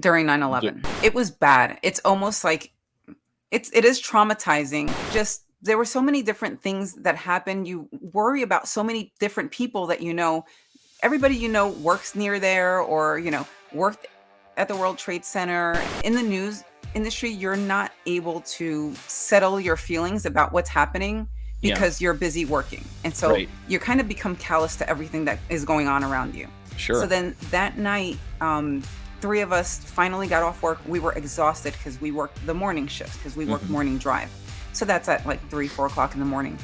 during D- 9/11. It was bad. It's almost like it is traumatizing. Just there were so many different things that happened. You worry about so many different people that everybody works near there or worked at the World Trade Center. In the news industry, you're not able to settle your feelings about what's happening Yeah. because you're busy working. And so Right. you kind of become callous to everything that is going on around you. So Sure. then that night, three of us finally got off work. We were exhausted because we worked the morning shift because we worked hmm morning drive. So that's at like 3, 4 o'clock in the morning.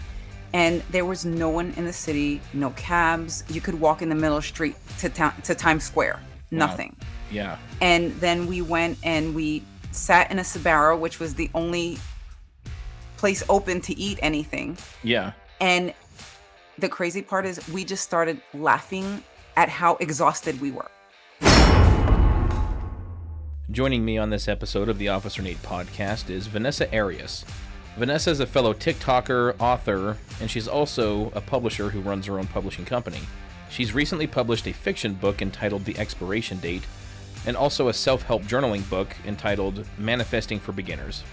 And there was no one in the city, no cabs. You could walk in the middle of the street to Times Square, Wow. nothing. Yeah. And then we went and we sat in a Sbarro, which was the only place open to eat anything. Yeah. And the crazy part is we just started laughing at how exhausted we were. Joining me on this episode of the Officer Nate podcast is Vanessa Arias. Vanessa is a fellow TikToker, author, and she's also a publisher who runs her own publishing company. She's recently published a fiction book entitled The Expiration Date, and also a self-help journaling book entitled Manifesting for Beginners.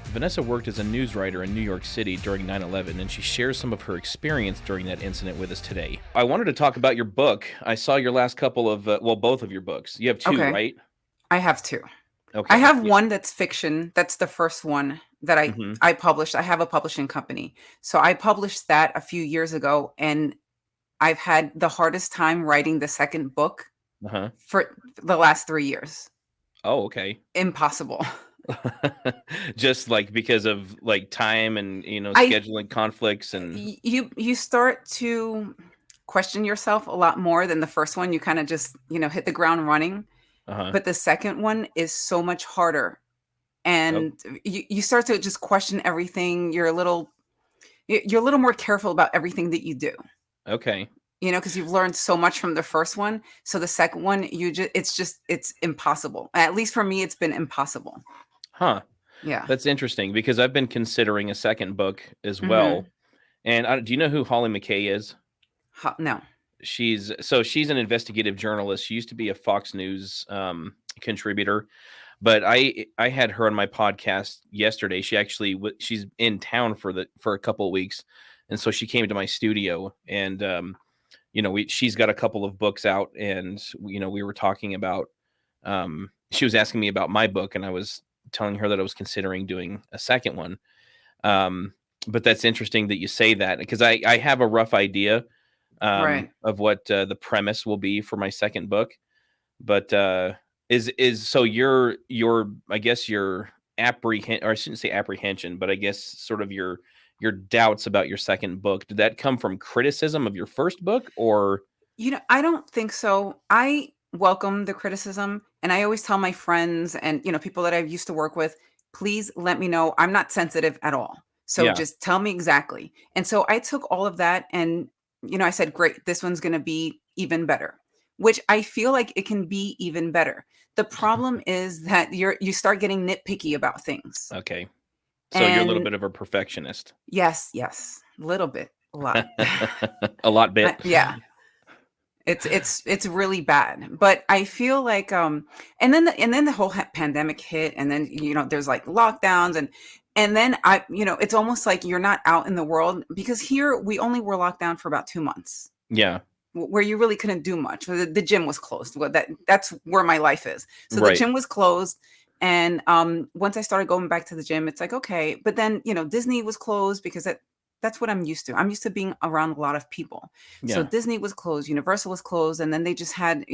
Vanessa worked as a news writer in New York City during 9/11, and she shares some of her experience during that incident with us today. I wanted to talk about your book. I saw your last couple of, both of your books. You have two, Okay. right? I have two. Okay. I have Yeah. one that's fiction. That's the first one that Mm-hmm. I published. I have a publishing company. So I published that a few years ago, and I've had the hardest time writing the second book Uh-huh. for the last 3 years. Oh, okay. Impossible. Just like because of like time and I scheduling conflicts and you start to question yourself a lot more than the first one. You kind of just, hit the ground running. uh-huh. But the second one is so much harder. Oh, And you start to just question everything. You're a little more careful about everything that you do. okay. Because you've learned so much from the first one. So the second one, it's impossible. At least for me, it's been impossible. Huh. Yeah. That's interesting because I've been considering a second book as well. Mhm. And do you know who Holly McKay is? No. She's an investigative journalist. She used to be a Fox News contributor, but I had her on my podcast yesterday. She actually she's in town for a couple of weeks, and so she came to my studio, and she's got a couple of books out, and we were talking about. She was asking me about my book, and I was telling her that I was considering doing a second one. But that's interesting that you say that because I have a rough idea Right. of what the premise will be for my second book. But is so your I guess your apprehend, or I shouldn't say apprehension, but I guess sort of your doubts about your second book, did that come from criticism of your first book or I don't think so. I welcome the criticism, and I always tell my friends and, people that I've used to work with, please let me know. I'm not sensitive at all. So yeah. just tell me exactly. And so I took all of that and, I said, great, this one's going to be even better, which I feel like it can be even better. The problem is that you start getting nitpicky about things. Okay. So you're a little And bit of a perfectionist. yes, a little bit, a lot. A lot bit. Yeah. It's really bad, but I feel like and then the whole pandemic hit, and then there's like lockdowns, and then it's almost like you're not out in the world because here we only were locked down for about 2 months. Yeah. Where you really couldn't do much. The gym was closed. Well, that's where my life is. So Right. the gym was closed, and once I started going back to the gym, it's like okay, but then Disney was closed because that's what I'm used to. I'm used to being around a lot of people. So Yeah. Disney was closed, Universal was closed, and then they just had,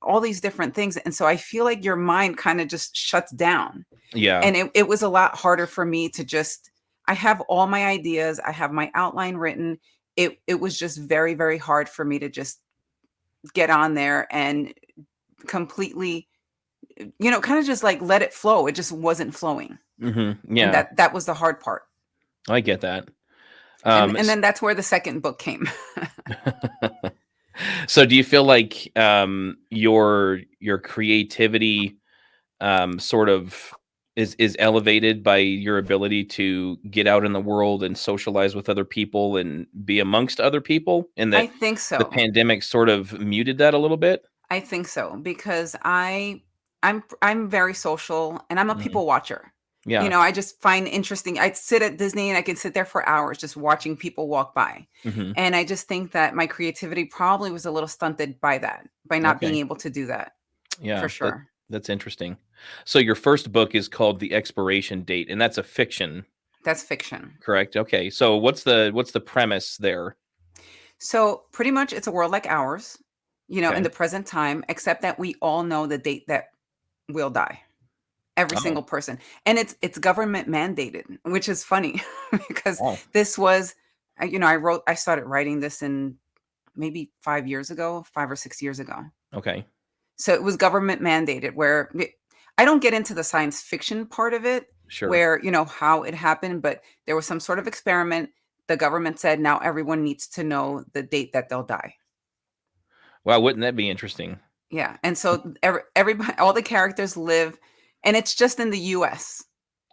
all these different things. And so I feel like your mind kind of just shuts down. Yeah. And it was a lot harder for me to just, I have all my ideas, I have my outline written. It was just very, very hard for me to just get on there and completely, kind of just like let it flow. It just wasn't flowing. Mm-hmm. Yeah. And that was the hard part. I get that. And then that's where the second book came. So do you feel like your creativity sort of is elevated by your ability to get out in the world and socialize with other people and be amongst other people, and I that think so. the pandemic sort of muted that a little bit? I think so because I I'm very social, and I'm a Mhm. people watcher. Yeah. I just find interesting. I sit at Disney and I can sit there for hours just watching people walk by. Mhm. And I just think that my creativity probably was a little stunted by that, by not being Okay. able to do that, for Yeah, sure. that's interesting. So your first book is called The Expiration Date, and that's a fiction, That's fiction. correct? Okay. So what's the premise there? So pretty much it's a world like ours, in Okay. the present time, except that we all know the date that we'll die. Every Oh, single person. And it's government mandated, which is funny because oh, this was I started writing this in maybe 5 years ago, 5 or 6 years ago. okay. So it was government mandated where I don't get into the science fiction part of it Sure. where, how it happened, but there was some sort of experiment. The government said now everyone needs to know the date that they'll die. Wow, wouldn't that be interesting? Yeah. And so everybody, all the characters live, and it's just in the US.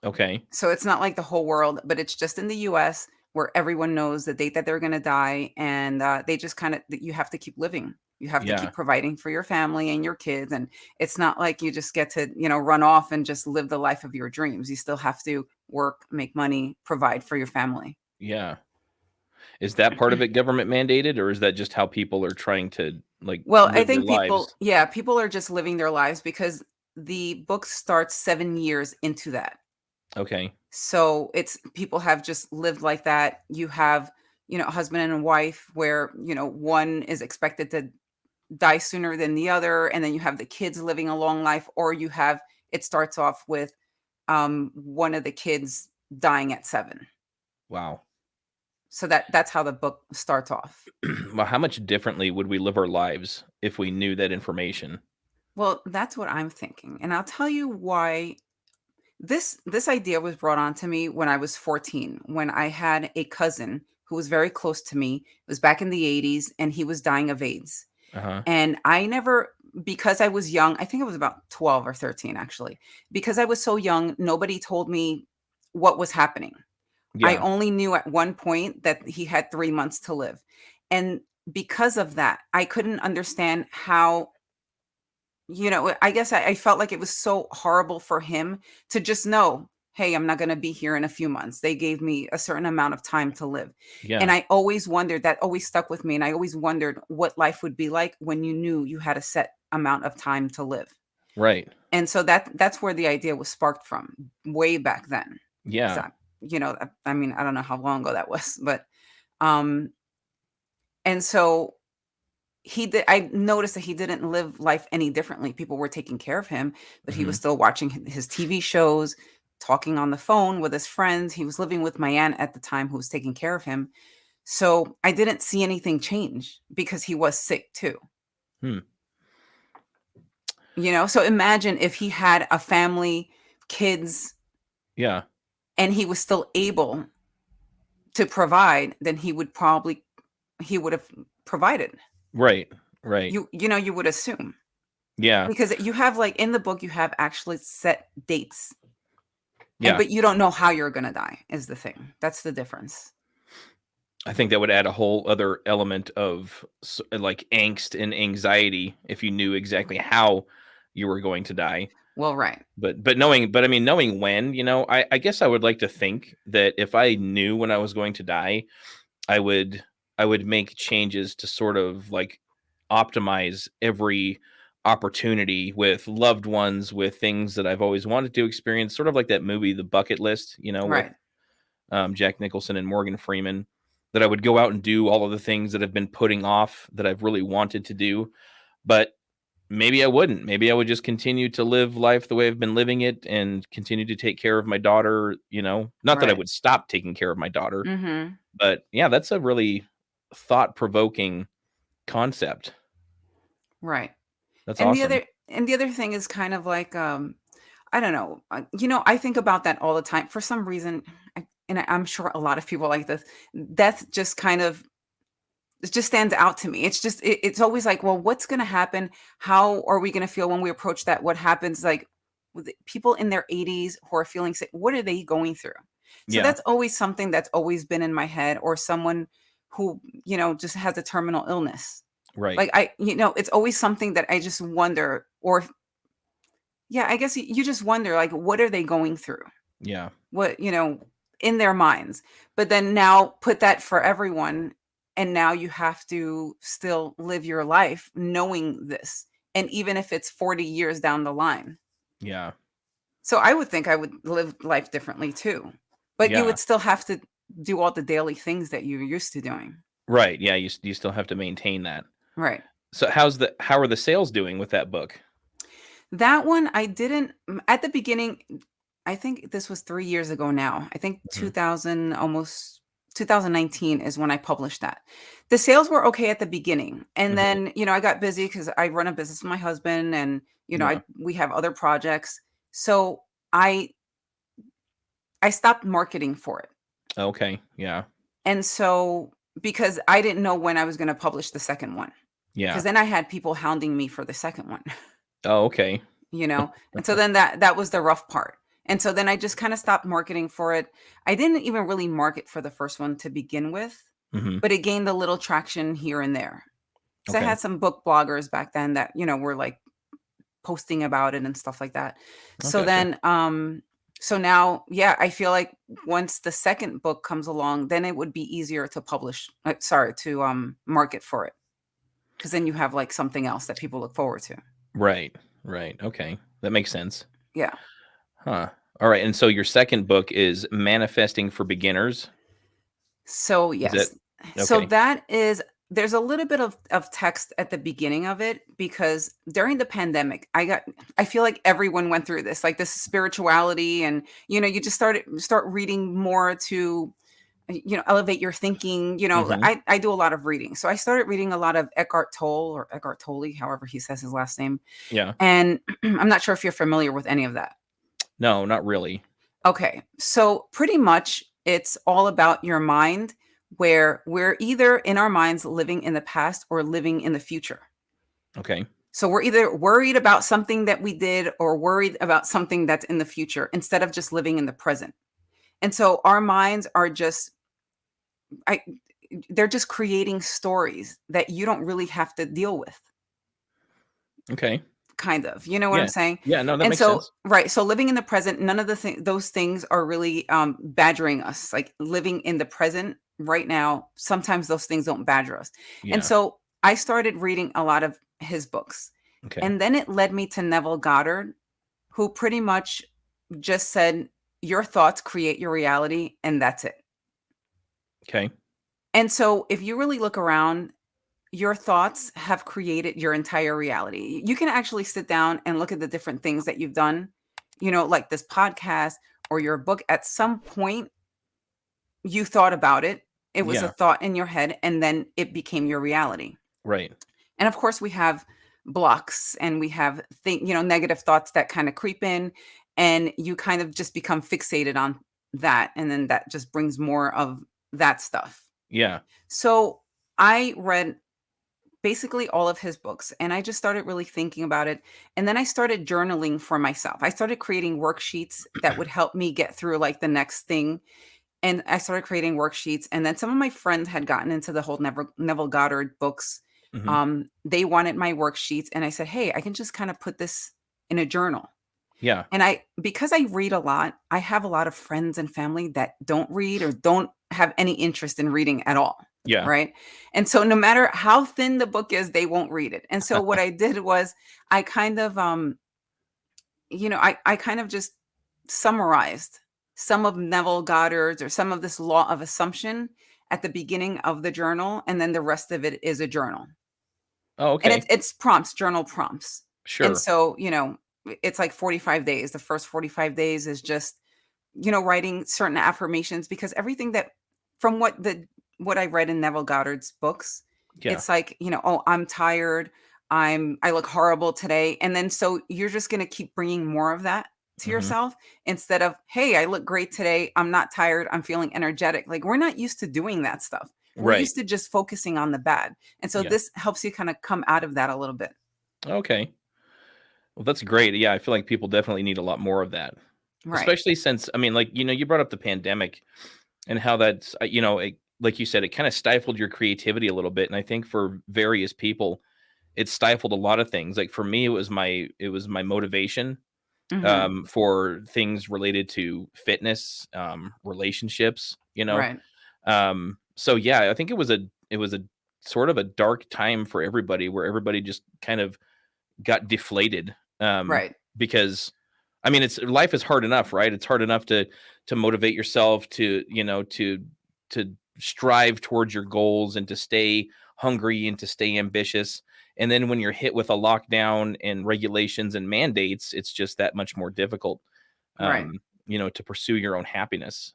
Okay. So it's not like the whole world, but it's just in the US where everyone knows the date that they're going to die. And they just kind of, you have to keep living. You have to Yeah. keep providing for your family and your kids. And it's not like you just get to, run off and just live the life of your dreams. You still have to work, make money, provide for your family. Yeah. Is that part of it government mandated, or is that just how people are trying to, like, Well, I live their think lives? people are just living their lives because the book starts 7 years into that. Okay. So it's people have just lived like that. You have, a husband and a wife where, one is expected to die sooner than the other. And then you have the kids living a long life, or it starts off with one of the kids dying at 7. Wow. So that's how the book starts off. Well, how much differently would we live our lives if we knew that information? Well, that's what I'm thinking. And I'll tell you why this idea was brought on to me when I was 14, when I had a cousin who was very close to me. It was back in the 80s, and he was dying of AIDS. Uh-huh. And I never, because I was young, I think it was about 12 or 13 actually. Because I was so young, nobody told me what was happening. I Yeah. only knew at one point that he had 3 months to live. And because of that, I couldn't understand how, I guess I felt like it was so horrible for him to just know, hey, I'm not going to be here in a few months. They gave me a certain amount of time to live. And Yeah. I always wondered, that always stuck with me. And I always wondered what life would be like when you knew you had a set amount of time to live. Right. And so that's where the idea was sparked from, way back then. Yeah. So, I mean, I don't know how long ago that was, but um and so I noticed that he didn't live life any differently. People were taking care of him, but he was Mhm. still watching his TV shows, talking on the phone with his friends. He was living with my aunt at the time who was taking care of him. So I didn't see anything change because he was sick too. Hmm. So imagine if he had a family, kids, Yeah. and he was still able to provide, then he would have provided. Right. Right. You would assume. Yeah. Because you have, like, in the book, you have actually set dates, Yeah. but you don't know how you're gonna die is the thing. That's the difference. I think that would add a whole other element of like angst and anxiety if you knew exactly how you were going to die. Well, right. But I mean, knowing when, I guess I would like to think that if I knew when I was going to die, I would I would make changes to sort of like optimize every opportunity with loved ones, with things that I've always wanted to experience, sort of like that movie, The Bucket List, with Right. Jack Nicholson and Morgan Freeman, that I would go out and do all of the things that I've been putting off that I've really wanted to do. But maybe I wouldn't. Maybe I would just continue to live life the way I've been living it and continue to take care of my daughter, Not that I Right. would stop taking care of my daughter, Mhm. but yeah, that's a really thought-provoking concept. Right. That's And the awesome. other and the other thing is kind of like, I don't know, I think about that all the time. For some reason, I'm sure a lot of people like this, death just kind of, it just stands out to me. It's always like, well, what's gonna happen? How are we gonna feel when we approach that? What happens, like, with the people in their 80s who are feeling sick? What are they going through? So Yeah, that's always something that's always been in my head, or someone who, just has a terminal illness. right. Like, it's always something that I just wonder, or yeah, I guess you just wonder, like, what are they going through? Yeah. What, in their minds. But then now put that for everyone, and now you have to still live your life knowing this. And even if it's 40 years down the line. Yeah. So I would think I would live life differently too. But you Yeah. would still have to do all the daily things that you're used to doing. Right. Yeah. You still have to maintain that. Right. So how are the sales doing with that book? That one I didn't at the beginning. I think this was 3 years ago now. I think Mhm. 2019 is when I published that. The sales were okay at the beginning, and Mhm. then, I got busy because I run a business with my husband, and, Yeah. we have other projects. So I stopped marketing for it. Okay. Yeah. And so because I didn't know when I was gonna publish the second one, because Yeah. then I had people hounding me for the second one. Oh, okay. And so then that was the rough part. And so then I just kind of stopped marketing for it. I didn't even really market for the first one to begin with, Mhm. but it gained a little traction here and there. So I Okay. had some book bloggers back then that, were like posting about it and stuff like that. I So gotcha. then so now, yeah, I feel like once the second book comes along, then it would be easier to market for it, because then you have like something else that people look forward to. Right. Right. Okay. That makes sense. Yeah. Huh. All right. And so your second book is Manifesting for Beginners. So, Is it? yes. So Okay. that is there's a little bit of text at the beginning of it, because during the pandemic, I feel like everyone went through this, like this spirituality, and you just start reading more to elevate your thinking. Mhm. I do a lot of reading. So I started reading a lot of Eckhart Tolle, however he says his last name. Yeah. And I'm not sure if you're familiar with any of that. No, not really. Okay. So pretty much it's all about your mind, where we're either in our minds living in the past or living in the future. Okay. So we're either worried about something that we did or worried about something that's in the future, instead of just living in the present. And so our minds are just I they're just creating stories that you don't really have to deal with. Okay. Kind of, you know what I'm Yeah. saying? Yeah, no, that And makes so sense. right, so living in the present, none of those things are really, badgering us, like, living in the present right now, sometimes those things don't badger us. And Yeah. so, I started reading a lot of his books, Okay. and then it led me to Neville Goddard, who pretty much just said, "Your thoughts create your reality, and that's it." Okay. And so, if you really look around, your thoughts have created your entire reality. You can actually sit down and look at the different things that you've done, like this podcast or your book. At some point, you thought about it. It was a Yeah. thought in your head, and then it became your reality. Right. And of course, we have blocks, and we have negative thoughts that kind of creep in, and you kind of just become fixated on that. And then that just brings more of that stuff. Yeah. So I read basically all of his books, and I just started really thinking about it. And then I started journaling for myself. I started creating worksheets that would help me get through like the next thing. And I started creating worksheets, and then some of my friends had gotten into the whole Neville Goddard books. Mhm. They wanted my worksheets, and I said, "Hey, I can just kind of put this in a journal." Yeah. And because I read a lot, I have a lot of friends and family that don't read or don't have any interest in reading at all, Yeah. right? And so no matter how thin the book is, they won't read it. And so what I did was I kind of I kind of just summarized some of Neville Goddard's or some of this law of assumption at the beginning of the journal, and then the rest of it is a journal. Oh, And okay. it's prompts, journal prompts. And Sure. so, it's like 45 days. The first 45 days is just, writing certain affirmations, because everything that from what I read in Neville Goddard's books, Yeah. it's like, oh, I'm tired. I look horrible today. And then so you're just going to keep bringing more of that to Mhm. yourself, instead of, hey, I look great today. I'm not tired. I'm feeling energetic. Like, we're not used to doing that stuff. We're Right. used to just focusing on the bad. And so Yeah. this helps you kind of come out of that a little bit. Okay. Well, that's great. Yeah, I feel like people definitely need a lot more of that. Right. Especially since I mean, like, you brought up the pandemic and how that's, like you said, it kinda stifled your creativity a little bit, and I think for various people, it stifled a lot of things. Like, for me, it was my motivation. Mhm. for things related to fitness, relationships, Right. So yeah, I think it was a sort of a dark time for everybody where everybody just kind of got deflated, Right. because I mean, it's life is hard enough, right? It's hard enough to motivate yourself to strive towards your goals and to stay hungry and to stay ambitious. And then when you're hit with a lockdown and regulations and mandates, it's just that much more difficult, Right. to pursue your own happiness.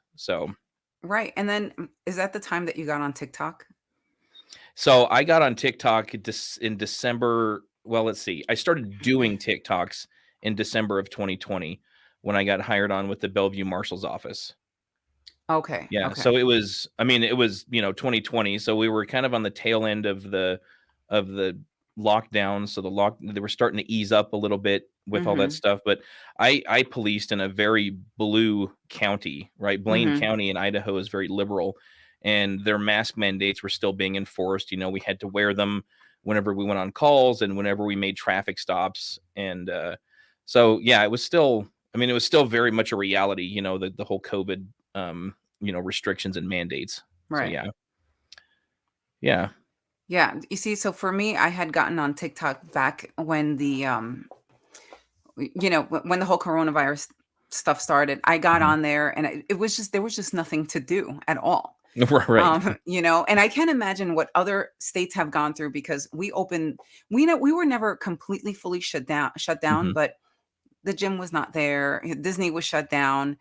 Right. And then is that the time that you got on TikTok? So I got on TikTok in December. Well, let's see. I started doing TikToks in December of 2020 when I got hired on with the Bellevue Marshal's office. Okay. Yeah, Okay. so I mean, it was, 2020, so we were kind of on the tail end of the lockdown, so they were starting to ease up a little bit with all that Mhm. stuff, but I policed in a very blue county, right? Blaine Mhm. County in Idaho is very liberal, and their mask mandates were still being enforced. We had to wear them whenever we went on calls and whenever we made traffic stops, and, so, yeah, it was still very much a reality, the whole COVID, restrictions and mandates. So Right. yeah. Yeah. Yeah. You see, so for me, I had gotten on TikTok back when when the whole coronavirus stuff started. I got Mhm. on there and it was just there was just nothing to do at all. Right. And I can't imagine what other states have gone through because we were never completely fully shut down, Mhm. but the gym was not there. Disney was shut down.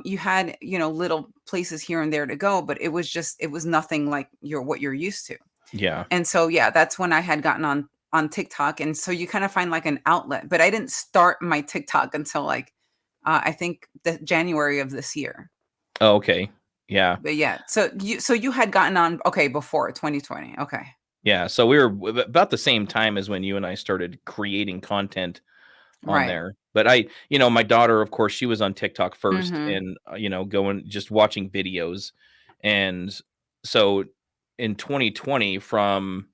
You had, little places here and there to go, but it was nothing like what you're used to. Yeah. And so, yeah, that's when I had gotten on TikTok, and so you kind of find like an outlet. But I didn't start my TikTok until like I think the January of this year. Oh, okay. Yeah. But yeah, so you had gotten on okay before 2020. Okay. Yeah. So we were about the same time as when you and I started creating content on Right. there. But my daughter, of course, she was on TikTok first Mhm. and, going just watching videos. And so in 2020, from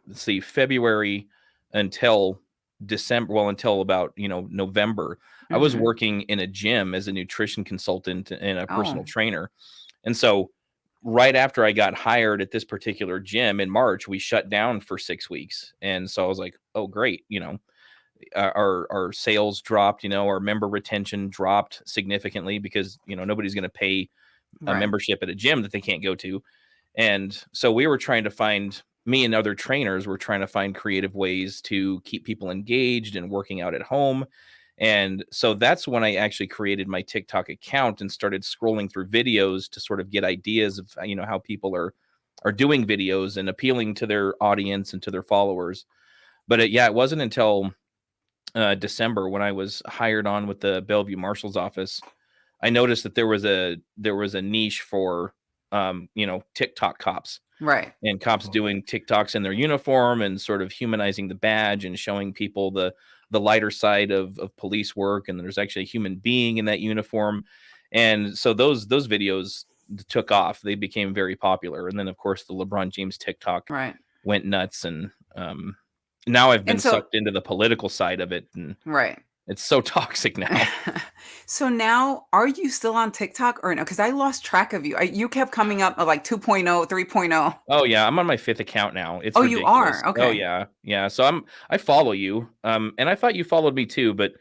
let's see, February until December, well, until about, November, I was Mhm. working in a gym as a nutrition consultant and a Oh, personal trainer. And so right after I got hired at this particular gym in March, we shut down for 6 weeks. And so I was like, oh, great. Our sales dropped, our member retention dropped significantly because, nobody's going to pay a right. membership at a gym that they can't go to. And so me and other trainers were trying to find creative ways to keep people engaged and working out at home. And so that's when I actually created my TikTok account and started scrolling through videos to sort of get ideas of, how people are doing videos and appealing to their audience and to their followers. But yeah, it wasn't until December when I was hired on with the Bellevue Marshal's office. I noticed that there was a niche for TikTok cops Right. and cops doing TikToks in their uniform and sort of humanizing the badge and showing people the lighter side of police work, and there's actually a human being in that uniform. And so those videos took off. They became very popular. And then of course the LeBron James TikTok Right. went nuts, and now I've been And so sucked into the political side of it, and right. it's so toxic now. So now, are you still on TikTok or no? Because I lost track of you. You kept coming up like 2.0, 3.0. Oh yeah, I'm on my fifth account now. It's Oh, you ridiculous. are? Oh Okay. yeah, yeah. So I follow you, and I thought you followed me too, but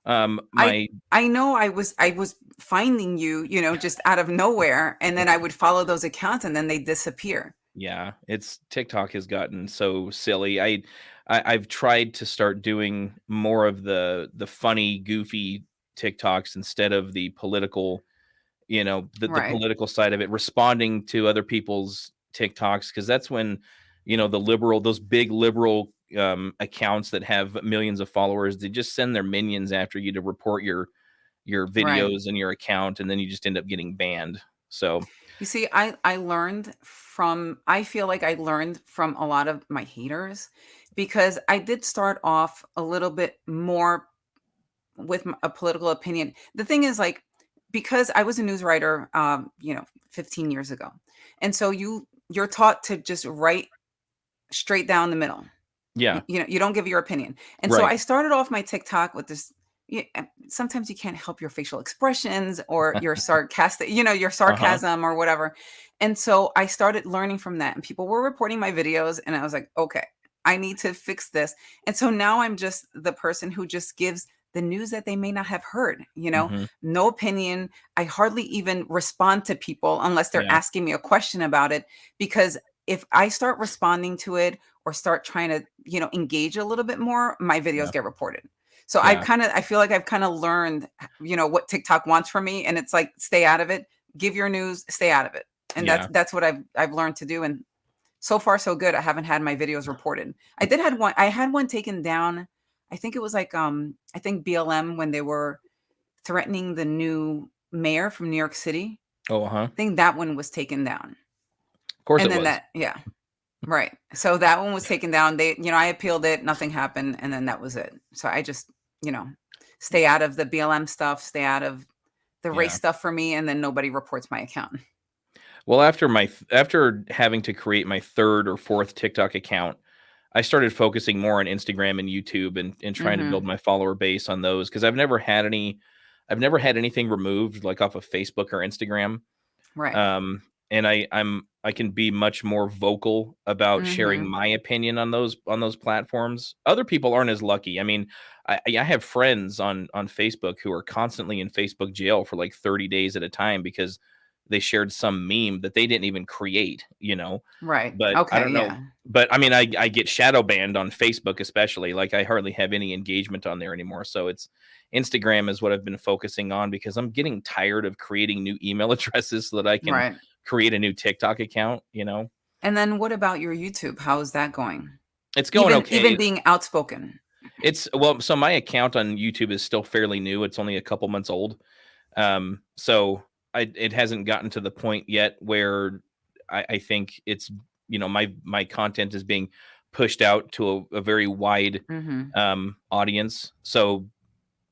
I my I know I was finding you, just out of nowhere, and then I would follow those accounts and then they disappear. yeah, it's TikTok has gotten so silly. I've tried to start doing more of the funny, goofy TikToks instead of the political, the Right. political side of it, responding to other people's TikToks, because that's when, those big liberal accounts that have millions of followers, they just send their minions after you to report your Right. videos and your account, and then you just end up getting banned. So You see, I feel like I learned from a lot of my haters because I did start off a little bit more with a political opinion. The thing is, like, because I was a news writer, 15 years ago, and so you're taught to just write straight down the middle. yeah, You don't give your opinion. And so right. I started off my TikTok with this, sometimes you can't help your facial expressions or your sarcastic, your Uh-huh. sarcasm or whatever. And so I started learning from that, and people were reporting my videos, and I was like, okay, I need to fix this. And so now I'm just the person who just gives the news that they may not have heard, Mhm. no opinion. I hardly even respond to people unless they're Yeah. asking me a question about it, because if I start responding to it or start trying to, engage a little bit more, my videos Yeah. get reported. So Yeah. I feel like I've kind of learned, what TikTok wants from me, and it's like, stay out of it, give your news, stay out of it. And that's Yeah. that's what I've learned to do. And so far so good. I haven't had my videos reported. I had one taken down. I think it was like I think BLM, when they were threatening the new mayor from New York City. Oh, uh-huh. I think that one was taken down. Of course And it then was. that, yeah. Right. So that one was taken down. I appealed it, nothing happened, and then that was it. So I just, you know, stay out of the BLM stuff, stay out of the race Yeah. stuff for me, and then nobody reports my account. Well, after having to create my 3rd or 4th TikTok account, I started focusing more on Instagram and YouTube and trying to build Mhm. my follower base on those because I've never had anything removed like off of Facebook or Instagram. Right. And I can be much more vocal about sharing Mhm. my opinion on those platforms. Other people aren't as lucky. I mean, I have friends on Facebook who are constantly in Facebook jail for like 30 days at a time because they shared some meme that they didn't even create, Right. but I Okay, don't know. yeah. But I mean, I get shadow banned on Facebook, especially. Like I hardly have any engagement on there anymore. So it's Instagram is what I've been focusing on because I'm getting tired of creating new email addresses so that I can Right. create a new TikTok account. And then what about your YouTube? How is that going? It's going Even okay. being outspoken. So my account on YouTube is still fairly new. It's only a couple months old. So it hasn't gotten to the point yet where I think it's my content is being pushed out to a very wide Mhm. audience. So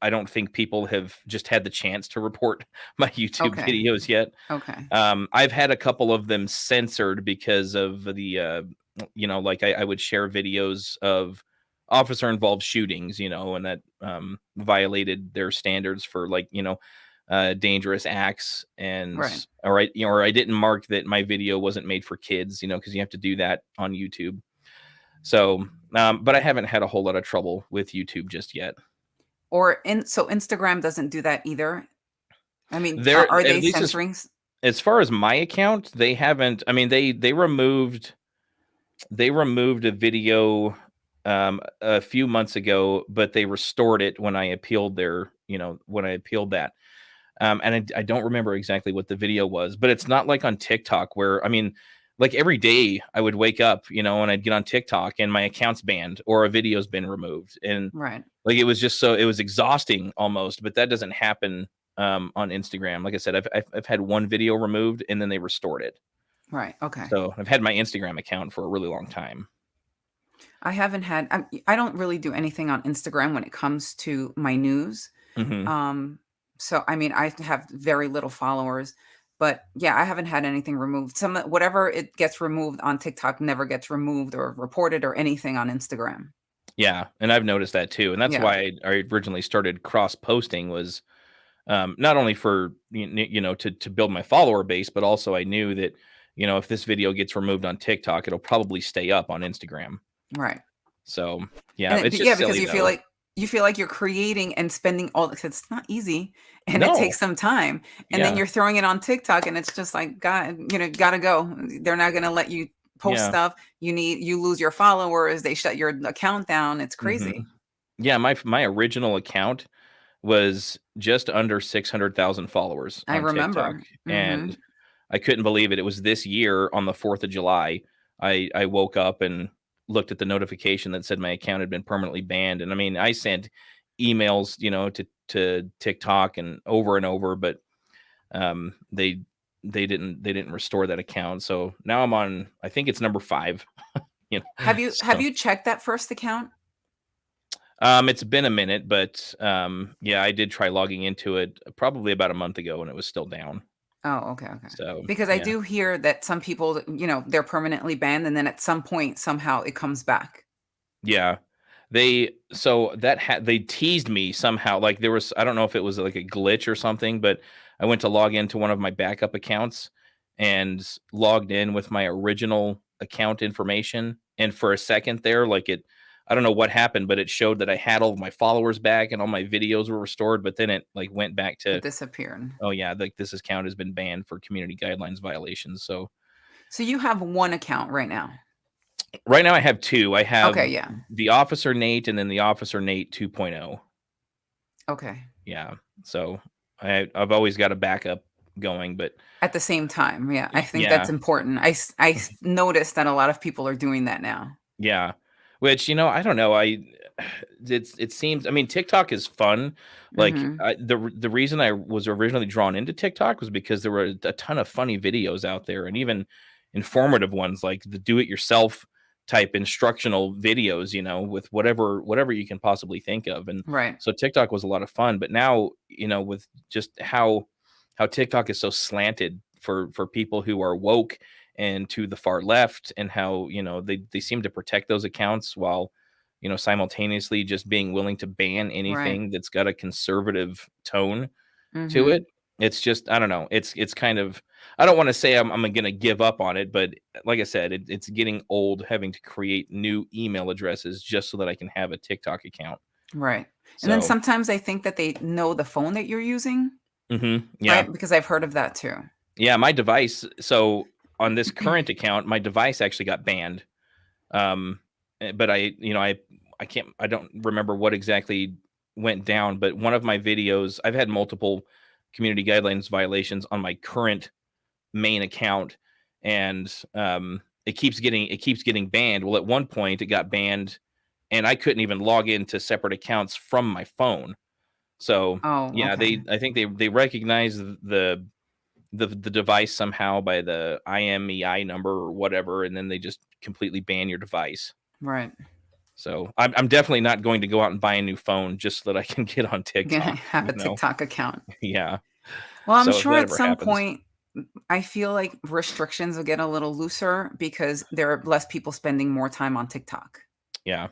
I don't think people have just had the chance to report my YouTube Okay. videos yet. Okay. I've had a couple of them censored because of like I would share videos of officer involved shootings, and that violated their standards for dangerous acts, and Right. or I didn't mark that my video wasn't made for kids, because you have to do that on YouTube. So, but I haven't had a whole lot of trouble with YouTube just yet. So Instagram doesn't do that either? I mean, There, are at they least censoring as far as my account, they haven't. I mean, they removed a video a few months ago, but they restored it when I appealed that. And I don't remember exactly what the video was, but it's not like on TikTok where, I mean, like every day I would wake up, and I'd get on TikTok and my account's banned or a video's been removed. And Right. like it was exhausting almost, but that doesn't happen on Instagram. Like I said, I've had one video removed and then they restored it. Right. Okay. So I've had my Instagram account for a really long time. I haven't had I don't really do anything on Instagram when it comes to my news. Hmm. Um, so I mean, I have very little followers, but yeah, I haven't had anything removed. Whatever it gets removed on TikTok never gets removed or reported or anything on Instagram. Yeah, and I've noticed that too, and that's Yeah. why I originally started cross posting was not only for to build my follower base, but also I knew that if this video gets removed on TikTok, it'll probably stay up on Instagram. Right. So yeah, And it's yeah, just because silly though. you feel like you're creating and spending all 'cause it's not easy and it No, takes some time. And then yeah, you're throwing it on TikTok and it's just like, God, gotta go. They're not gonna let you post yeah, stuff. You lose your followers, they shut your account down. It's hmm crazy. yeah. My original account was just under 600,000 followers I on TikTok, remember. and Mhm. I couldn't believe it. It was this year on the 4th of July. I woke up and looked at the notification that said my account had been permanently banned. And I mean, I sent emails, to TikTok and over, but they they didn't restore that account. So now I'm on, I think it's number 5, Have So you checked that first account? it's been a minute, but yeah, I did try logging into it probably about a month ago and it was still down. Oh, okay, okay. So Because I yeah. do hear that some people, they're permanently banned and then at some point somehow it comes back. Yeah. They teased me somehow. Like there was, I don't know if it was like a glitch or something, but I went to log into one of my backup accounts and logged in with my original account information. And for a second there, I don't know what happened, but it showed that I had all of my followers back and all my videos were restored. But then it like went back It to, disappeared. oh yeah, like this account has been banned for community guidelines violations. So So you have one account right now. right now I have two. I have Okay, yeah. the Officer Nate and then the Officer Nate 2.0. Okay. Yeah. So I've always got a backup going, but At the same time, yeah. I think yeah, that's important. I noticed that a lot of people are doing that now. yeah. Which, I don't know. It seems, I mean, TikTok is fun. Like Mhm. the reason I was originally drawn into TikTok was because there were a ton of funny videos out there and even informative ones like the do it yourself type instructional videos, with whatever you can possibly think of. And Right. so TikTok was a lot of fun, but now, with just how TikTok is so slanted for people who are woke and to the far left, and how, they seem to protect those accounts while, simultaneously just being willing to ban Right. anything that's got a conservative tone to Mhm. it. It's just, I don't know. It's kind of, I don't want to say I'm going to give up on it, but like I said, it's getting old having to create new email addresses just so that I can have a TikTok account. Right. And then So, sometimes I think that they know the phone that you're using, yeah. right? Because I've heard of that too. Yeah, my device. So on this current account, my device actually got banned. But I don't remember what exactly went down, but one of my videos, I've had multiple community guidelines violations on my current main account, and it keeps getting banned. Well, at one point it got banned and I couldn't even log into separate accounts from my phone. So Oh, yeah, okay. I think they recognize the device somehow by the IMEI number or whatever, and then they just completely ban your device. Right. So I'm definitely not going to go out and buy a new phone just so that I can get on Gonna TikTok. have a TikTok account. Yeah. Well, I'm So if sure that at ever some happens, point I feel like restrictions will get a little looser because there are less people spending more time on TikTok, yeah.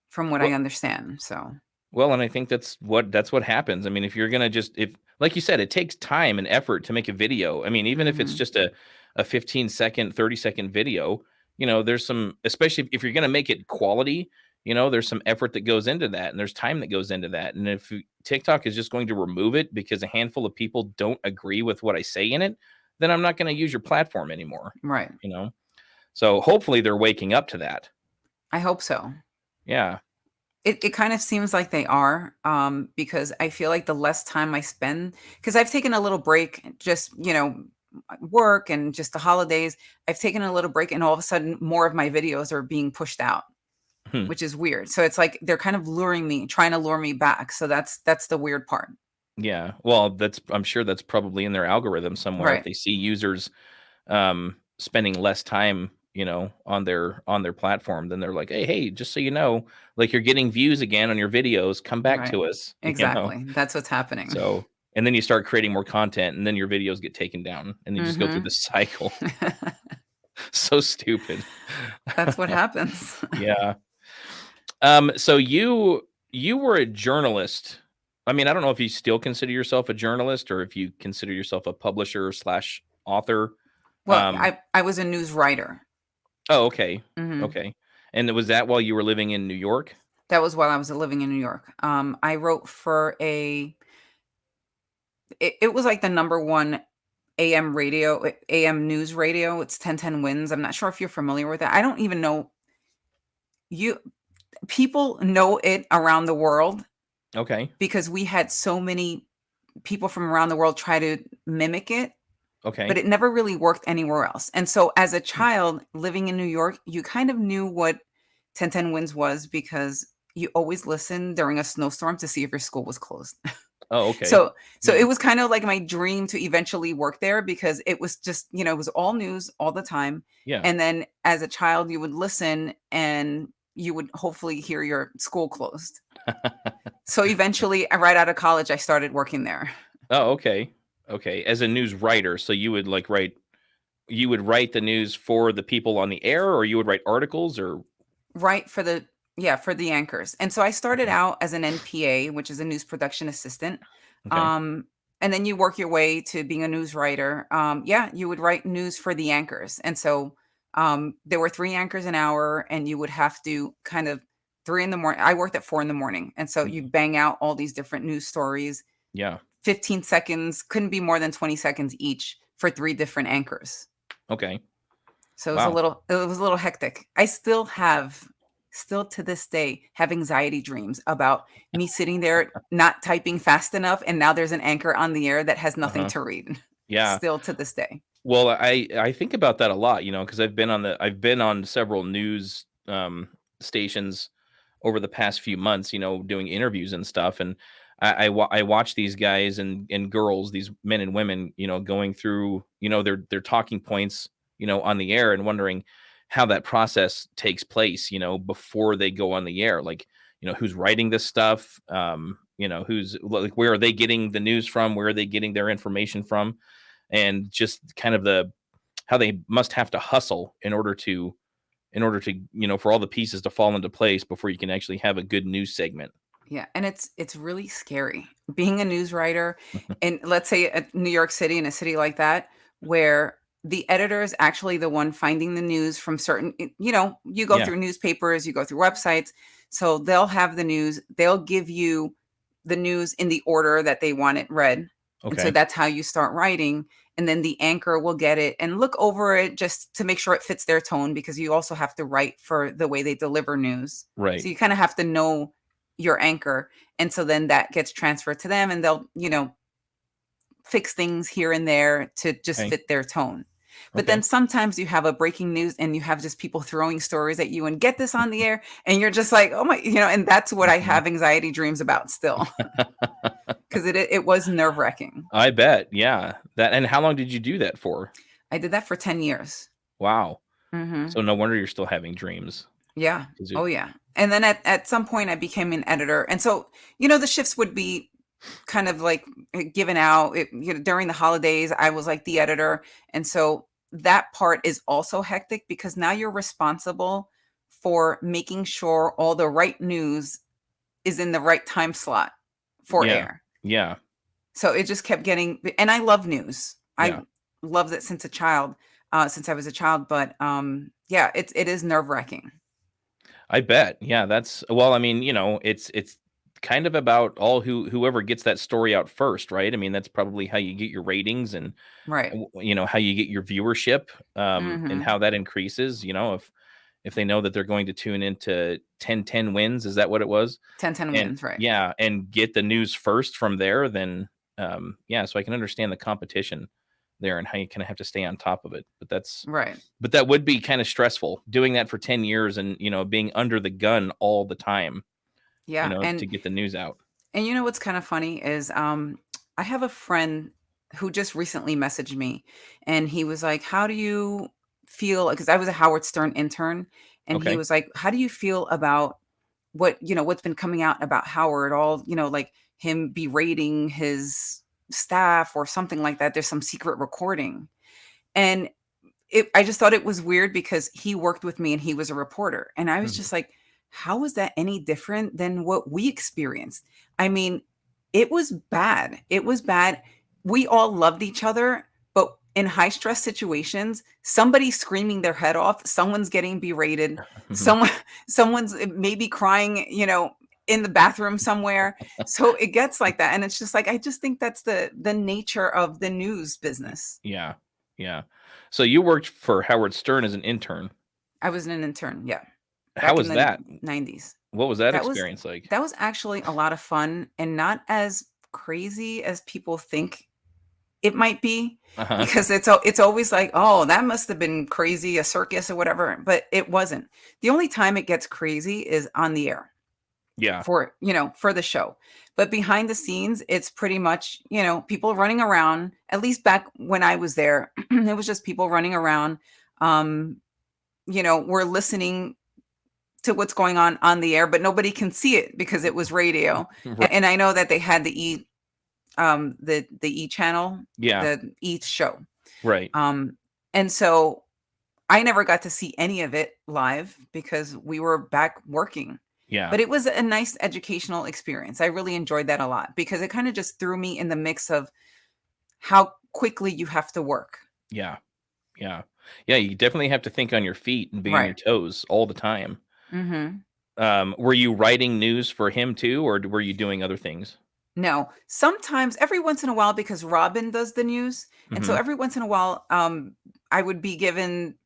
from what I Well, understand. So, and I think that's what happens. I mean, if you're gonna just if like you said, it takes time and effort to make a video. I mean, even if it's mhm. just a 15-second, 30-second video, there's some, especially if you're gonna make it quality, there's some effort that goes into that and there's time that goes into that. And if TikTok is just going to remove it because a handful of people don't agree with what I say in it, then I'm not going to use your platform anymore, Right. you know? So hopefully they're waking up to that. I hope so. Yeah. It kind of seems like they are, because I feel like the less time I spend, because I've taken a little break, just, work and just the holidays. I've taken a little break and all of a sudden more of my videos are being pushed out, Hmm. which is weird. So it's like they're kind of luring me, trying to lure me back. So that's the weird part. Yeah. Well, I'm sure that's probably in their algorithm somewhere. If Right. they see users spending less time, on their platform, then they're like, hey, just so you know, like you're getting views again on your videos, come back Right. to us, Exactly. That's what's happening. So, and then you start creating more content and then your videos get taken down and you just go through Mhm. this cycle. So stupid. That's what happens. Yeah. So you were a journalist. I mean, I don't know if you still consider yourself a journalist or if you consider yourself a publisher slash author. Well, Um, I was a news writer. oh, okay. Mhm. Okay. And was that while you were living in New York? That was while I was living in New York. I wrote for it was like the number 1 AM radio, AM news radio. It's 1010 Wins. I'm not sure if you're familiar with that. I don't even know you people know it around the world Okay. because we had so many people from around the world try to mimic it, but Okay. it never really worked anywhere else. And so as a child living in New York, you kind of knew what 1010 Wins was because you always listened during a snowstorm to see if your school was closed. Oh, okay. So it Yeah. was kind of like my dream to eventually work there because it was just, it was all news all the time. Yeah. And then as a child, you would listen and you would hopefully hear your school closed. So eventually, right out of college, I started working there. Oh, okay. Okay. As a news writer, so you would write the news for the people on the air or you would write articles or Right for the Yeah, for the anchors. And so I started Okay. out as an NPA, which is a news production assistant. Okay. Um, and then you work your way to being a news writer. Yeah, you would write news for the anchors. And so there were 3 anchors an hour, and you would have to kind of 3 in the morning. I worked at 4 in the morning. And so Mhm. you'd bang out all these different news stories, Yeah. 15 seconds, couldn't be more than 20 seconds each for 3 different anchors. Okay. So Wow. it was a little hectic. Still to this day, have anxiety dreams about me sitting there not typing fast enough, and now there's an anchor on the air that has nothing Uh-huh. to read. Yeah. Still to this day. Well, I think about that a lot, because I've been on several news stations over the past few months, doing interviews and stuff, and I watch these guys and girls, these men and women, going through, their talking points, on the air, and wondering how that process takes place, before they go on the air, like, who's writing this stuff, who's like, where are they getting the news from, where are they getting their information from, and just kind of how they must have to hustle in order to for all the pieces to fall into place before you can actually have a good news segment. Yeah, and it's really scary being a news writer in, let's say, New York City, in a city like that, where the editor is actually the one finding the news from you go Yeah. through newspapers, you go through websites, so they'll have the news, they'll give you the news in the order that they want it read, and so Okay. that's how you start writing, and then the anchor will get it and look over it just to make sure it fits their tone, because you also have to write for the way they deliver news. Right. So you kind of have to know your anchor. And so then that gets transferred to them, and they'll, fix things here and there to just Okay. fit their tone. But Okay. then sometimes you have a breaking news and you have just people throwing stories at you and get this on the air. And you're just like, oh my, and that's what I Mhm. have anxiety dreams about still, because it was nerve wracking. I bet. Yeah. And how long did you do that for? I did that for 10 years. Wow. Hmm. So no wonder you're still having dreams. Yeah. 'Cause Oh, yeah. And then at some point I became an editor. And so, the shifts would be kind of like given out during the holidays. I was like the editor, and so that part is also hectic, because now you're responsible for making sure all the right news is in the right time slot for Yeah. air. Yeah. So it just kept getting, and I love news. I Yeah. loved it since I was a child, but yeah, it is nerve-wracking. I bet. Yeah, well, I mean, it's kind of about whoever gets that story out first, right? I mean, that's probably how you get your ratings, and Right. how you get your viewership, and Mhm. how that increases, if they know that they're going to tune into 10-10 wins, is that what it was? 10-10 And wins, right. yeah, and get the news first from there, then yeah, so I can understand the competition there and how you kind of have to stay on top of it. Right. But that would be kind of stressful doing that for 10 years, and being under the gun all the time, Yeah, to get the news out. and what's kind of funny is, I have a friend who just recently messaged me, and he was like, "How do you feel?" Because I was a Howard Stern intern, and he Okay. was like, "How do you feel about what's been coming out about Howard? All like him berating his staff or something like that. There's some secret recording." And I just thought it was weird, because he worked with me and he was a reporter. And I was Mhm. just like, how is that any different than what we experienced? I mean, it was bad. It was bad. We all loved each other, but in high stress situations, somebody's screaming their head off, someone's getting berated, Mhm. someone someone's maybe crying, in the bathroom somewhere. So it gets like that. And it's just like, I just think that's the nature of the news business. Yeah. Yeah. So you worked for Howard Stern as an intern. I was an intern, yeah, How back in was the that? 90s. What was that That was experience like? that was actually a lot of fun, and not as crazy as people think it might be, Uh-huh. because it's always like, "Oh, that must have been crazy, a circus or whatever," but it wasn't. The only time it gets crazy is on the air Yeah. for the show. But behind the scenes, it's pretty much, people running around. At least back when I was there, it was just people running around. Um, we're listening to what's going on the air, but nobody can see it because it was radio. Right. And I know that they had the E channel, Yeah. the E show. Right. Um, and so I never got to see any of it live because we were back working. Yeah. But it was a nice educational experience. I really enjoyed that a lot because it kind of just threw me in the mix of how quickly you have to work. Yeah. Yeah. Yeah, you definitely have to think on your feet and be on your Right. toes all the time. Mhm. Were you writing news for him too, or were you doing other things? No, sometimes every once in a while because Robin does the news, and so Mhm. every once in a while, I would be given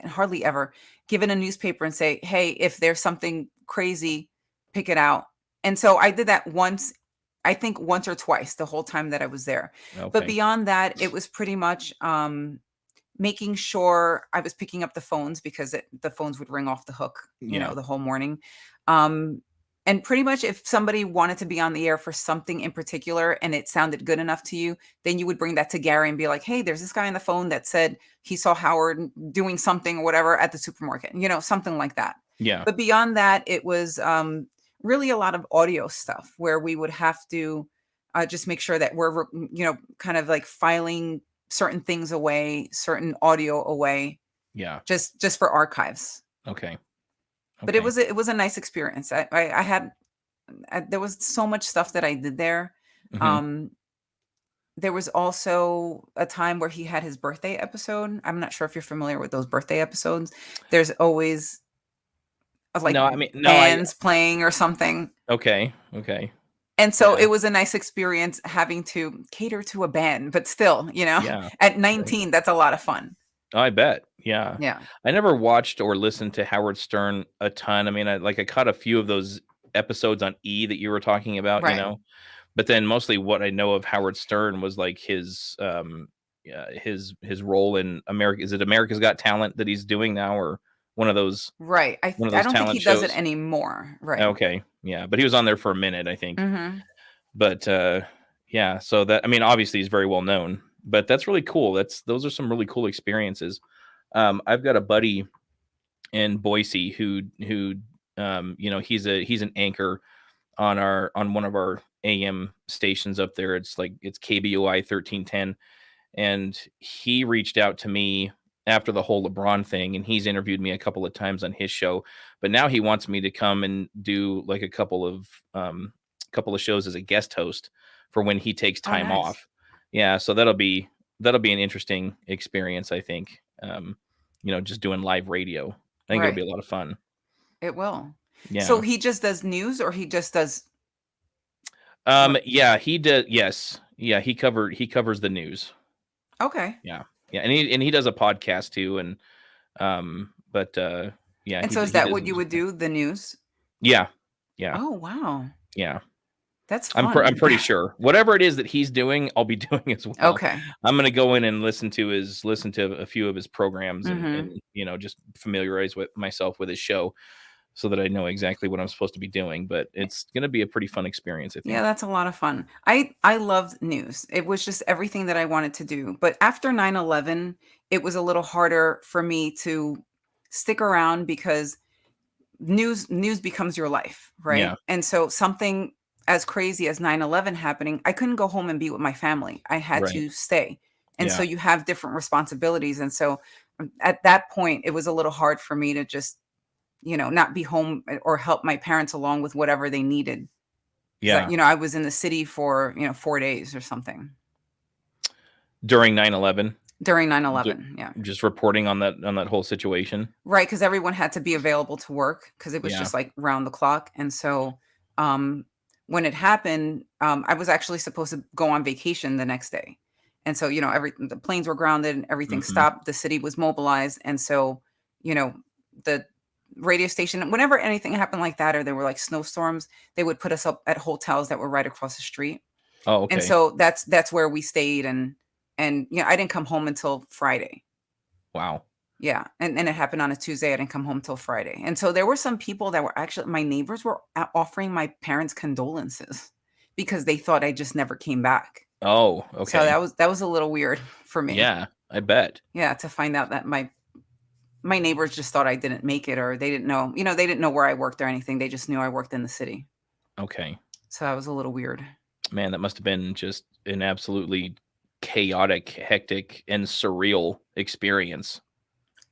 hardly ever given a newspaper and say, "Hey, if there's something crazy, pick it out." And so I did that once, I think once or twice the whole time that I was there. But Okay. beyond that, it was pretty much making sure I was picking up the phones because the phones would ring off the hook, Yeah. the whole morning. Um, and pretty much if somebody wanted to be on the air for something in particular and it sounded good enough to you, then you would bring that to Gary and be like, "Hey, there's this guy on the phone that said he saw Howard doing something or whatever at the supermarket," something like that. Yeah. But beyond that, it was really a lot of audio stuff where we would have to just make sure that we're, kind of like filing certain things away, certain audio away, Yeah. just for archives. Okay. But it Okay. was a nice experience. I had there was so much stuff that I did there. Mhm. Um, there was also a time where he had his birthday episode. I'm not sure if you're familiar with those birthday episodes. There's always like No, I mean, no, I bands playing or something. okay. Okay. And so Yeah. it was a nice experience having to cater to a band, but still, Yeah. at Right. 19, that's a lot of fun. I bet. Yeah. Yeah. I never watched or listened to Howard Stern a ton. I mean, I caught a few of those episodes on E that you were talking about, Right. but then mostly what I know of Howard Stern was like his yeah, his role in America. Is it America's Got Talent that he's doing now, or one of those Right. one of I those don't think he talent does it shows? anymore. Right. Okay. Yeah, but he was on there for a minute, I think. Mhm. But yeah, so that, I mean, obviously he's very well known, but that's really cool. Those are some really cool experiences. I've got a buddy in Boise who he's an anchor on one of our AM stations up there. It's KBOI 1310, and he reached out to me after the whole LeBron thing, and he's interviewed me a couple of times on his show, but now he wants me to come and do like a couple of shows as a guest host for when he takes Oh, time nice. off. Yeah, so that'll be an interesting experience, I think. Just doing live radio. I think it'll be Right. a lot of fun. It will. So Yeah. he just does news or he just does what? Yeah, he does. Yes. Yeah, he covers the news. Okay. Yeah. Yeah, and he does a podcast too, but yeah, And he so d is he that does what it you as would well. do, the news? Yeah. Yeah. Oh, wow. Yeah. That's I'm fun. pretty sure. Whatever it is that he's doing, I'll be doing as well. Okay. I'm gonna go in and listen to a few of his programs and, Mhm. just familiarize with myself with his show so that I know exactly what I'm supposed to be doing, but it's gonna be a pretty fun experience, I Yeah, think. that's a lot of fun. I loved news. It was just everything that I wanted to do. But after 9/11, it was a little harder for me to stick around because news becomes your life, Yeah. right? And so something as crazy as 9/11 happening, I couldn't go home and be with my family. I had Right. to stay. And so Yeah. you have different responsibilities. And so at that point, it was a little hard for me to just, not be home or help my parents along with whatever they needed. Because Yeah. I was in the city for, 4 days or something During 9/11, during ju 9/11. Yeah. just reporting on that whole situation. Right, because everyone had to be available to work because it was Yeah. just, like, round the clock, and so, um, when it happened, I was actually supposed to go on vacation the next day, and so, the planes were grounded and everything Mhm. stopped, the city was mobilized, and so, you know, the radio station whenever anything happened like that or there were, like, snowstorms, they would put us up at hotels that were right across the street, Oh, and okay. so that's where we stayed, and, I didn't come home until Friday. Wow. Yeah, and it happened on a Tuesday, I didn't come home till Friday, and so there were some people that were actually my neighbors were o offering my parents condolences because they thought I just never came back. Oh, So okay. that was a little weird for me. Yeah, I bet. Yeah, to find out that my neighbors just thought I didn't make it or they didn't know they didn't know where I worked or anything, they just knew I worked in the city. Okay. So that was a little weird. Man, that must have been just an absolutely chaotic, hectic, and surreal experience.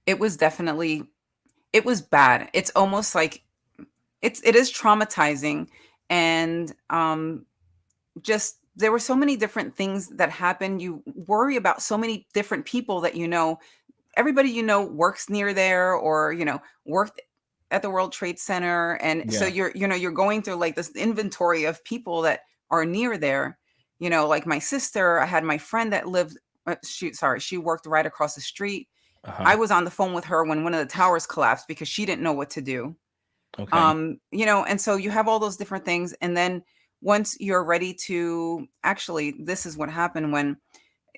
It was definitely it was bad. It's almost like it is traumatizing, and just there were so many different things that happen. You worry about so many different people that everybody works near there, or worked at the World Trade Center, and so Yeah. you're going through like this inventory of people that are near there. Like my sister, I had my friend that lived. She worked right across the street. Uh-huh. I was on the phone with her when one of the towers collapsed because she didn't know what to do. Okay. And so you have all those different things, and then once you're ready to actually, this is what happened when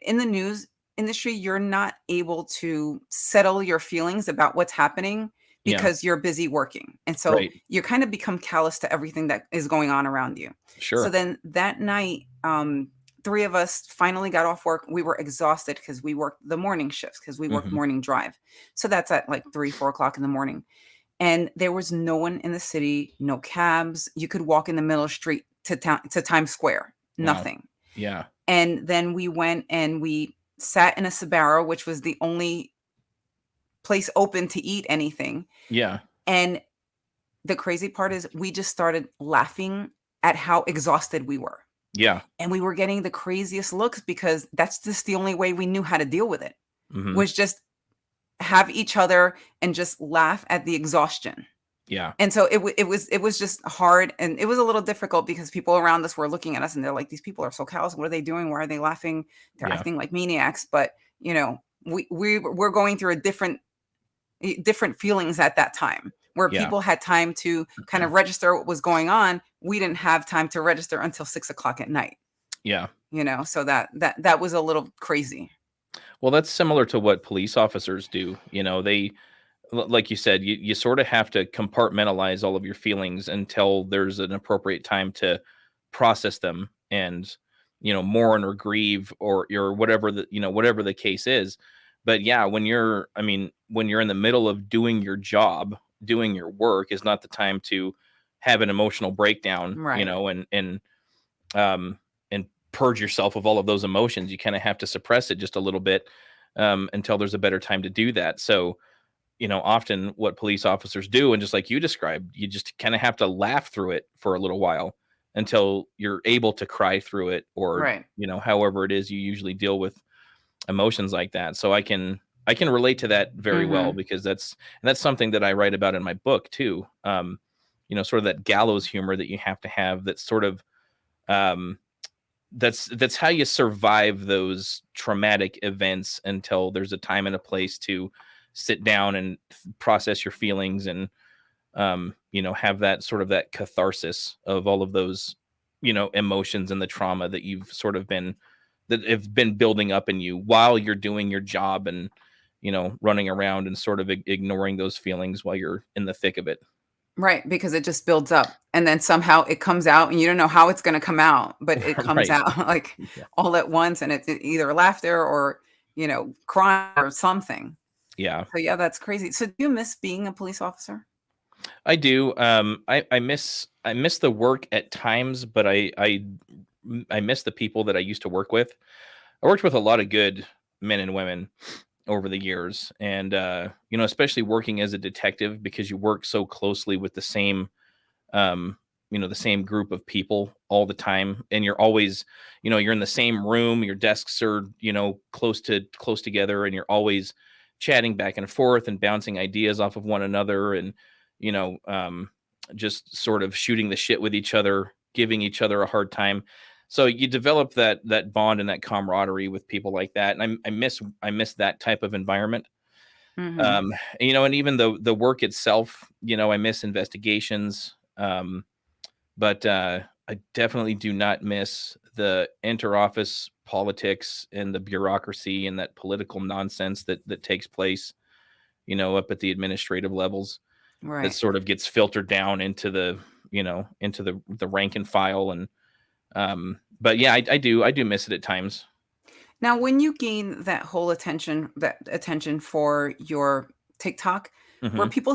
in the news industry, you're not able to settle your feelings about what's happening Yeah. because you're busy working. And so Right. you kind of become callous to everything that is going on around you. So Sure. then that night, three of us finally got off work. We were exhausted because we worked the morning shifts, because we worked Hmm. morning drive. So that's at like 3, 4 o'clock in the morning. And there was no one in the city, no cabs. You could walk in the middle of the street to town, to Times Square, Wow. nothing. Yeah. And then we went and we sat in a Sbarro, which was the only place open to eat anything. Yeah. And the crazy part is we just started laughing at how exhausted we were. Yeah. And we were getting the craziest looks because that's just the only way we knew how to deal with it, Hmm. was just have each other and just laugh at the exhaustion. Yeah. And so it was just hard, and it was a little difficult because people around us were looking at us and they're like, these people are so callous. What are they doing? Why are they laughing? They're Yeah. acting like maniacs. But we're going through a different feelings at that time, where Yeah. people had time to kind of register what was going on. We didn't have time to register until 6 o'clock at night. Yeah. So that was a little crazy. Well, that's similar to what police officers do. Like you said, you sort of have to compartmentalize all of your feelings until there's an appropriate time to process them and, mourn or grieve or whatever whatever the case is. But yeah, when you're in the middle of doing your job, doing your work is not the time to have an emotional breakdown, Right. um, and purge yourself of all of those emotions. You kind of have to suppress it just a little bit, until there's a better time to do that. So, often what police officers do, and just like you described, you just kind of have to laugh through it for a little while until you're able to cry through it, or, Right. however it is you usually deal with emotions like that. So I can relate to that very well, Hmm. because that's something that I write about in my book too. Sort of that gallows humor that you have to have, that's sort of, um, that's how you survive those traumatic events until there's a time and a place to sit down and process your feelings, and have that sort of that catharsis of all of those emotions and the trauma that you've sort of been that have been building up in you while you're doing your job, and running around and sort of ignoring those feelings while you're in the thick of it. Right, because it just builds up, and then somehow it comes out, and you don't know how it's gonna come out, but it comes Right. out, like, Yeah. all at once, and it's either laughter or, crying or something. Yeah. So, yeah, that's crazy. So, do you miss being a police officer? I do. I miss the work at times, but I miss the people that I used to work with. I worked with a lot of good men and women over the years, and especially working as a detective, because you work so closely with um, the same group of people all the time, and you're always, you're in the same room. Your desks are, close together, and you're always chatting back and forth and bouncing ideas off of one another, and you know, um, just sort of shooting the shit with each other, giving each other a hard time. So you develop that bond and that camaraderie with people like that, and I miss that type of environment. Mhm. And even the work itself, I miss investigations. But I definitely do not miss the interoffice politics and the bureaucracy and that political nonsense that takes place, up at the administrative levels, that Right. sort of gets filtered down into the rank and file. And but yeah, I do miss it at times. Now, when you gain that attention for your TikTok, were Hmm. people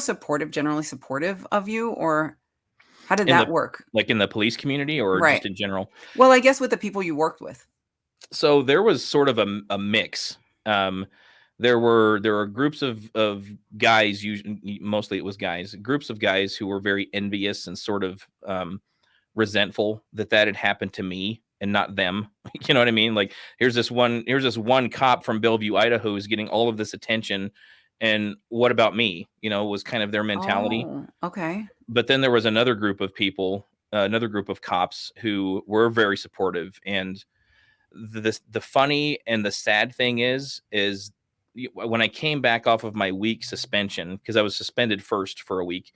generally supportive of you, or how did In that the work? Like in the police community, or Right. just in general. Well, I guess with the people you worked with. So there was sort of a mix. Um, there were groups of guys, usually mostly it was guys, groups of guys who were very envious and sort of resentful that had happened to me and not them. You know what I mean? Like, here's this one cop from Bellevue, Idaho, who's getting all of this attention, and what about me? Was kind of their mentality. Oh, okay. But then there was another group of people, another group of cops who were very supportive. And the funny and the sad thing is when I came back off of my week suspension, because I was suspended first for a week,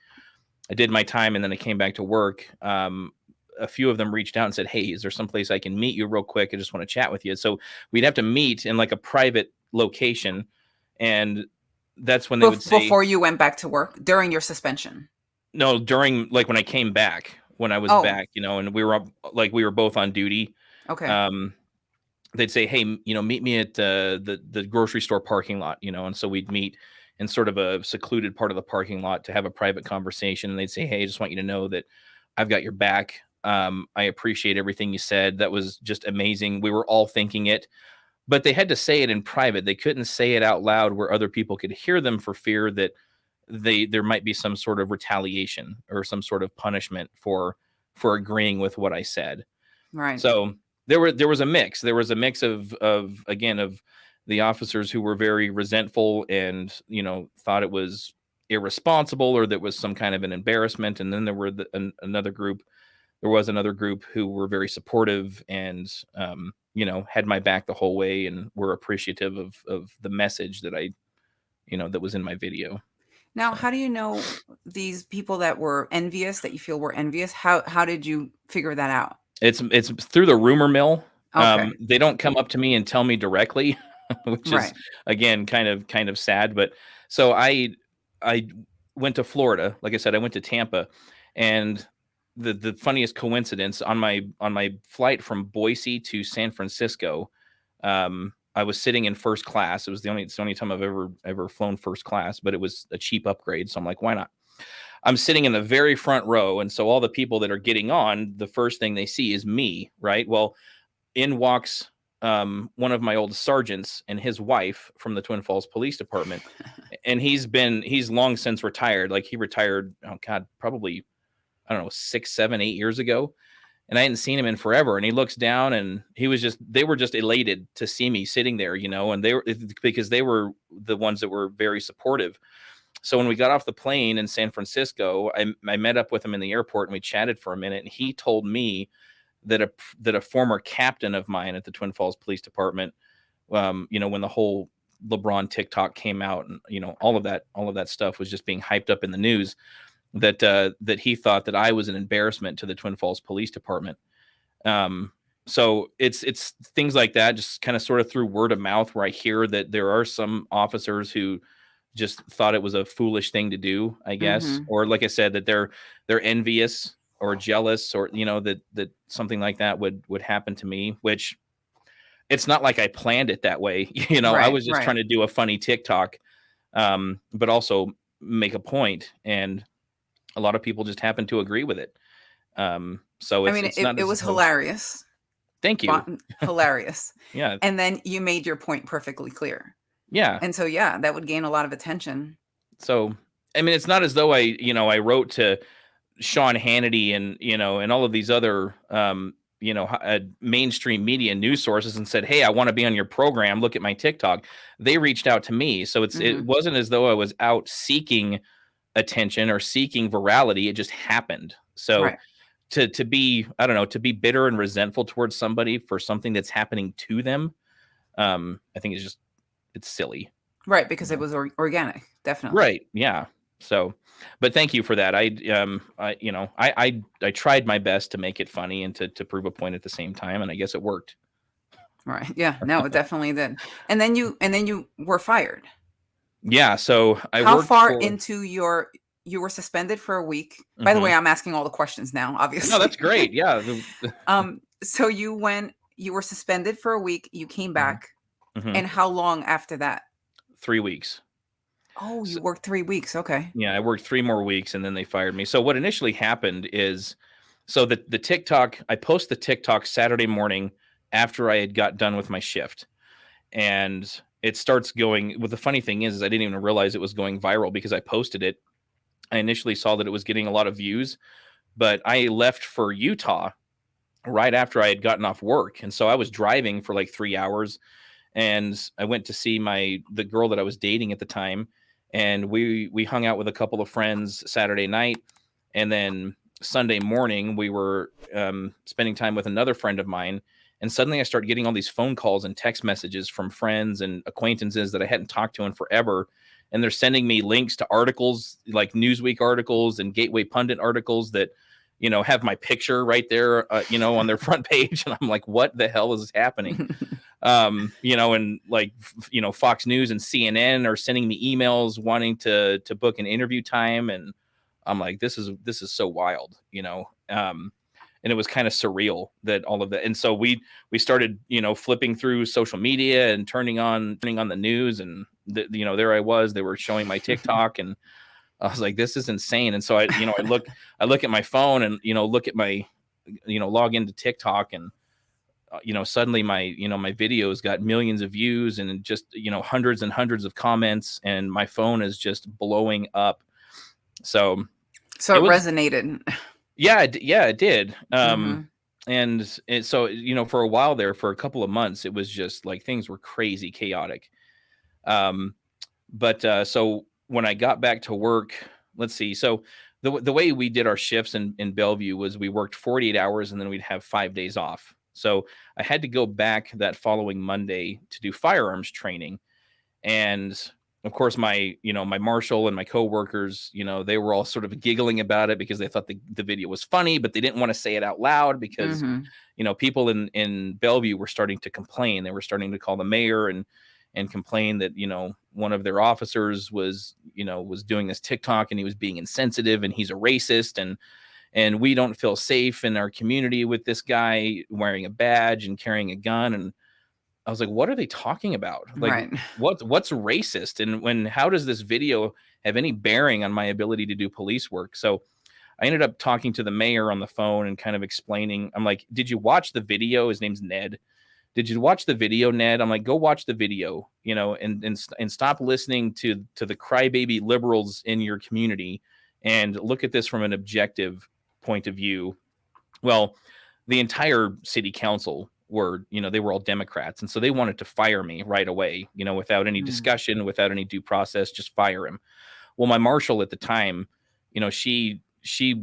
I did my time and then I came back to work. A few of them reached out and said, "Hey, is there someplace I can meet you real quick? I just want to chat with you." So we'd have to meet in like a private location. And that's when they would say, before you went back to work, during your suspension. no, during, like, when I came back, when I was back, and we were both on duty. Okay. They'd say, "Hey, meet me at the grocery store parking lot," and so we'd meet in sort of a secluded part of the parking lot to have a private conversation. And they'd say, "Hey, I just want you to know that I've got your back. I appreciate everything you said. That was just amazing. We were all thinking it." But they had to say it in private. They couldn't say it out loud where other people could hear them, for fear that there might be some sort of retaliation or some sort of punishment for agreeing with what I said. Right. So there was a mix. There was a mix of the officers who were very resentful and thought it was irresponsible or that was some kind of an embarrassment. And then there were another group. There was another group who were very supportive and had my back the whole way and were appreciative of the message that that was in my video. Now, how do you know these people that were envious, that you feel were envious? How did you figure that out? It's through the rumor mill. Okay. They don't come up to me and tell me directly, which is, Right. again, kind of sad. But so I went to Florida. Like I said, I went to Tampa, and the funniest coincidence, on my flight from Boise to San Francisco, I was sitting in first class. It's the only time I've ever flown first class, but it was a cheap upgrade. So I'm like, why not? I'm sitting in the very front row. And so all the people that are getting on, the first thing they see is me, right? Well, in walks one of my old sergeants and his wife from the Twin Falls Police Department. And he's long since retired. Like, he retired, oh God, probably, I don't know, 6, 7, 8 years ago. And I hadn't seen him in forever. And he looks down and they were just elated to see me sitting there, and because they were the ones that were very supportive. So when we got off the plane in San Francisco, I met up with him in the airport and we chatted for a minute. And he told me that a former captain of mine at the Twin Falls Police Department, when the whole LeBron TikTok came out and, all of that stuff was just being hyped up in the news, that he thought that I was an embarrassment to the Twin Falls Police Department. So it's things like that, just kind of sort of through word of mouth, where I hear that there are some officers who just thought it was a foolish thing to do, I guess. Mm-hmm. Or, like I said, that they're envious or jealous, or, that something like that would happen to me, which it's not like I planned it that way. Right, I was just right. trying to do a funny TikTok, but also make a point. And a lot of people just happen to agree with it. So it was hilarious. Thank you. Hilarious. Yeah. And then you made your point perfectly clear. Yeah. And so, yeah, that would gain a lot of attention. So, it's not as though I wrote to Sean Hannity and all of these other, mainstream media news sources and said, "Hey, I want to be on your program. Look at my TikTok." They reached out to me. So it wasn't as though I was out seeking attention or seeking virality. It just happened. So right. to be, I don't know, to be bitter and resentful towards somebody for something that's happening to them, I think it's silly. Right, because it was organic, definitely. Right. Yeah. So, but thank you for that. I tried my best to make it funny and to prove a point at the same time, and I guess it worked. Right. Yeah. No, it definitely did. And then you were fired. Yeah. So How far into you were suspended for a week? Mm-hmm. By the way, I'm asking all the questions now, obviously. No, that's great. Yeah. So you were suspended for a week, you came back, mm-hmm. And how long after that? 3 weeks. Oh, you worked 3 weeks. Okay. Yeah, I worked 3 more weeks and then they fired me. So what initially happened is, so the TikTok, I post the TikTok Saturday morning after I had got done with my shift. And it starts going. Well, the funny thing is I didn't even realize it was going viral because I posted it. I initially saw that it was getting a lot of views, but I left for Utah right after I had gotten off work. And so I was driving for like 3 hours, and I went to see the girl that I was dating at the time. And we hung out with a couple of friends Saturday night. And then Sunday morning, we were spending time with another friend of mine. And suddenly I started getting all these phone calls and text messages from friends and acquaintances that I hadn't talked to in forever. And they're sending me links to articles like Newsweek articles and Gateway Pundit articles that, have my picture right there, on their front page. And I'm like, what the hell is happening? And like, Fox News and CNN are sending me emails wanting to book an interview time. And I'm like, this is so wild, and it was kind of surreal that all of that. And so we started, flipping through social media and turning on the news, and there I was, they were showing my TikTok, and I was like, this is insane. And so I look at my phone and, look at my, log into TikTok, and, suddenly my videos got millions of views and just, hundreds and hundreds of comments, and my phone is just blowing up. So it resonated. Yeah, it did. Mhm. And so, for a while there, for a couple of months, it was just like things were crazy chaotic. But so when I got back to work, let's see. So the way we did our shifts in Bellevue was we worked 48 hours and then we'd have 5 days off. So I had to go back that following Monday to do firearms training. And of course, my marshal and my coworkers, they were all sort of giggling about it because they thought the video was funny, but they didn't want to say it out loud because, Mhm. People in Bellevue were starting to complain. They were starting to call the mayor and complain that, one of their officers was doing this TikTok and he was being insensitive and he's a racist, and we don't feel safe in our community with this guy wearing a badge and carrying a gun. And I was like, what are they talking about? Like, Right. what's racist? And how does this video have any bearing on my ability to do police work? So I ended up talking to the mayor on the phone and kind of explaining. I'm like, did you watch the video? His name's Ned. Did you watch the video, Ned? I'm like, go watch the video, and stop listening to the crybaby liberals in your community and look at this from an objective point of view. Well, the entire city council they were all Democrats. And so they wanted to fire me right away, without any discussion, without any due process, just fire him. Well, my marshal at the time, she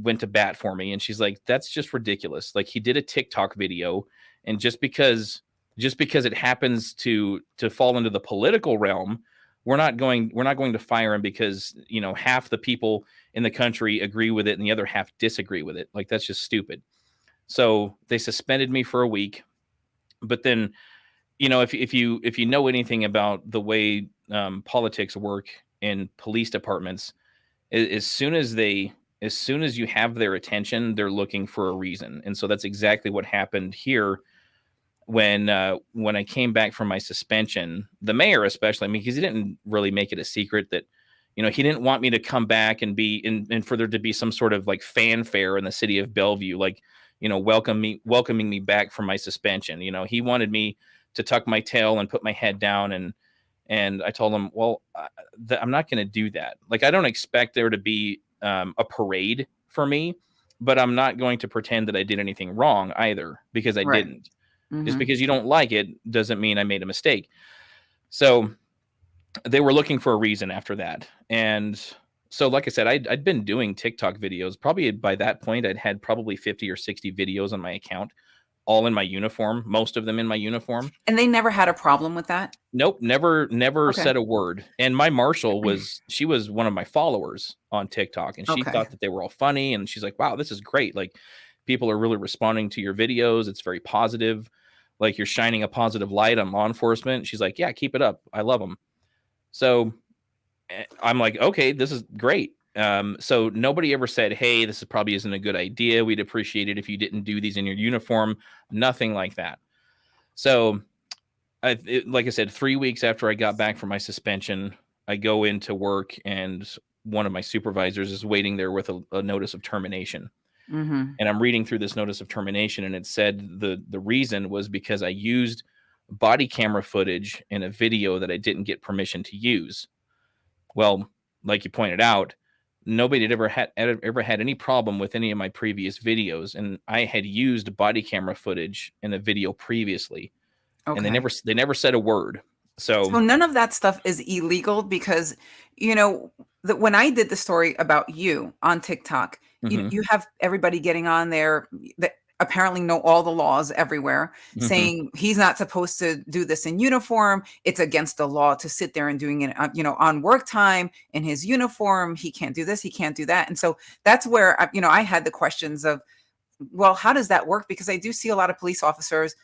went to bat for me, and she's like, that's just ridiculous. Like, he did a TikTok video, and just because it happens to fall into the political realm, we're not going to fire him because, half the people in the country agree with it and the other half disagree with it. Like, that's just stupid. So they suspended me for a week. But then, if you know anything about the way politics work in police departments, as soon as you have their attention, they're looking for a reason. And so that's exactly what happened here when I came back from my suspension. The mayor, especially, because he didn't really make it a secret that, he didn't want me to come back and and for there to be some sort of like fanfare in the city of Bellevue, like, welcoming me back from my suspension. He wanted me to tuck my tail and put my head down. And I told him, well, I'm not going to do that. Like, I don't expect there to be a parade for me, but I'm not going to pretend that I did anything wrong either, because I Right. didn't. Just Mhm. because you don't like it doesn't mean I made a mistake. So they were looking for a reason after that. And so, like I said, I'd been doing TikTok videos. Probably by that point, I'd had probably 50 or 60 videos on my account, all in my uniform, most of them in my uniform. And they never had a problem with that? Nope, never Okay. said a word. And my marshal she was one of my followers on TikTok, and she Okay. thought that they were all funny. And she's like, wow, this is great. Like, people are really responding to your videos. It's very positive. Like, you're shining a positive light on law enforcement. She's like, yeah, keep it up. I love them. So I'm like, okay, this is great. So nobody ever said, hey, this probably isn't a good idea. We'd appreciate it if you didn't do these in your uniform. Nothing like that. So like I said, 3 weeks after I got back from my suspension, I go into work, and one of my supervisors is waiting there with a notice of termination. Mhm. And I'm reading through this notice of termination, and it said the reason was because I used body camera footage in a video that I didn't get permission to use. Well, like you pointed out, nobody had ever had any problem with any of my previous videos, and I had used body camera footage in a video previously, and Okay. they never said a word. So So, none of that stuff is illegal because, you know, when I did the story about you on TikTok, mhm, you have everybody getting on there that apparently know all the laws everywhere, mhm. saying he's not supposed to do this in uniform. It's against the law to sit there and doing it, on work time in his uniform. He can't do this. He can't do that. And so that's where, I had the questions of, well, how does that work? Because I do see a lot of police officers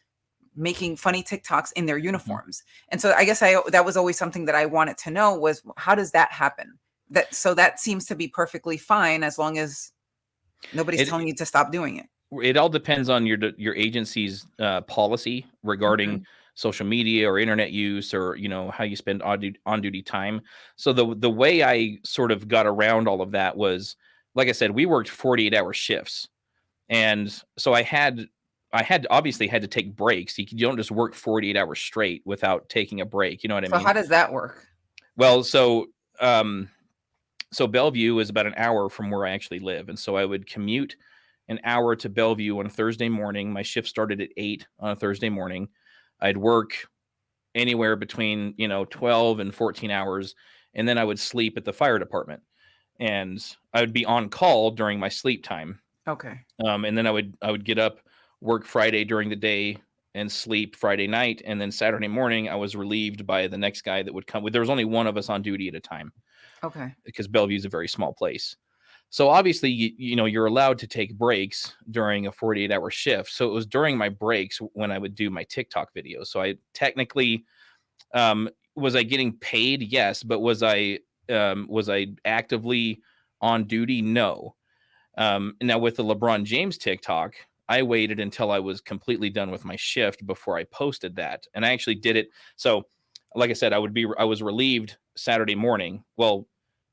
making funny TikToks in their Mhm. uniforms. And so I guess that was always something that I wanted to know was how does that happen? That seems to be perfectly fine as long as nobody's telling It you to stop doing it. it all depends on your agency's policy regarding Mhm. social media or internet use, or how you spend on duty time. So the way I sort of got around all of that was, like I said, we worked 48-hour shifts, and so I had obviously had to take breaks. You don't just work 48 hours straight without taking a break. You know what I So how mean? does that work? Well, um, so Bellevue is about an hour from where I actually live, and so I would commute an hour to Bellevue on a Thursday morning. My shift started at 8 on a Thursday morning. I'd work anywhere between 12 and 14 hours, and then I would sleep at the fire department, and I would be on call during my sleep time. Okay. And then I would get up, work Friday during the day, and sleep Friday night, and then Saturday morning I was relieved by the next guy that would come. There was only one of us on duty at a time Okay. because Bellevue is a very small place. So obviously, you're allowed to take breaks during a 48-hour shift. So it was during my breaks when I would do my TikTok videos. So I technically, was I getting paid? Yes, but was I actively on duty? No. Now with the LeBron James TikTok, I waited until I was completely done with my shift before I posted that, and I actually did it. So, like I said, I was relieved Saturday morning. Well,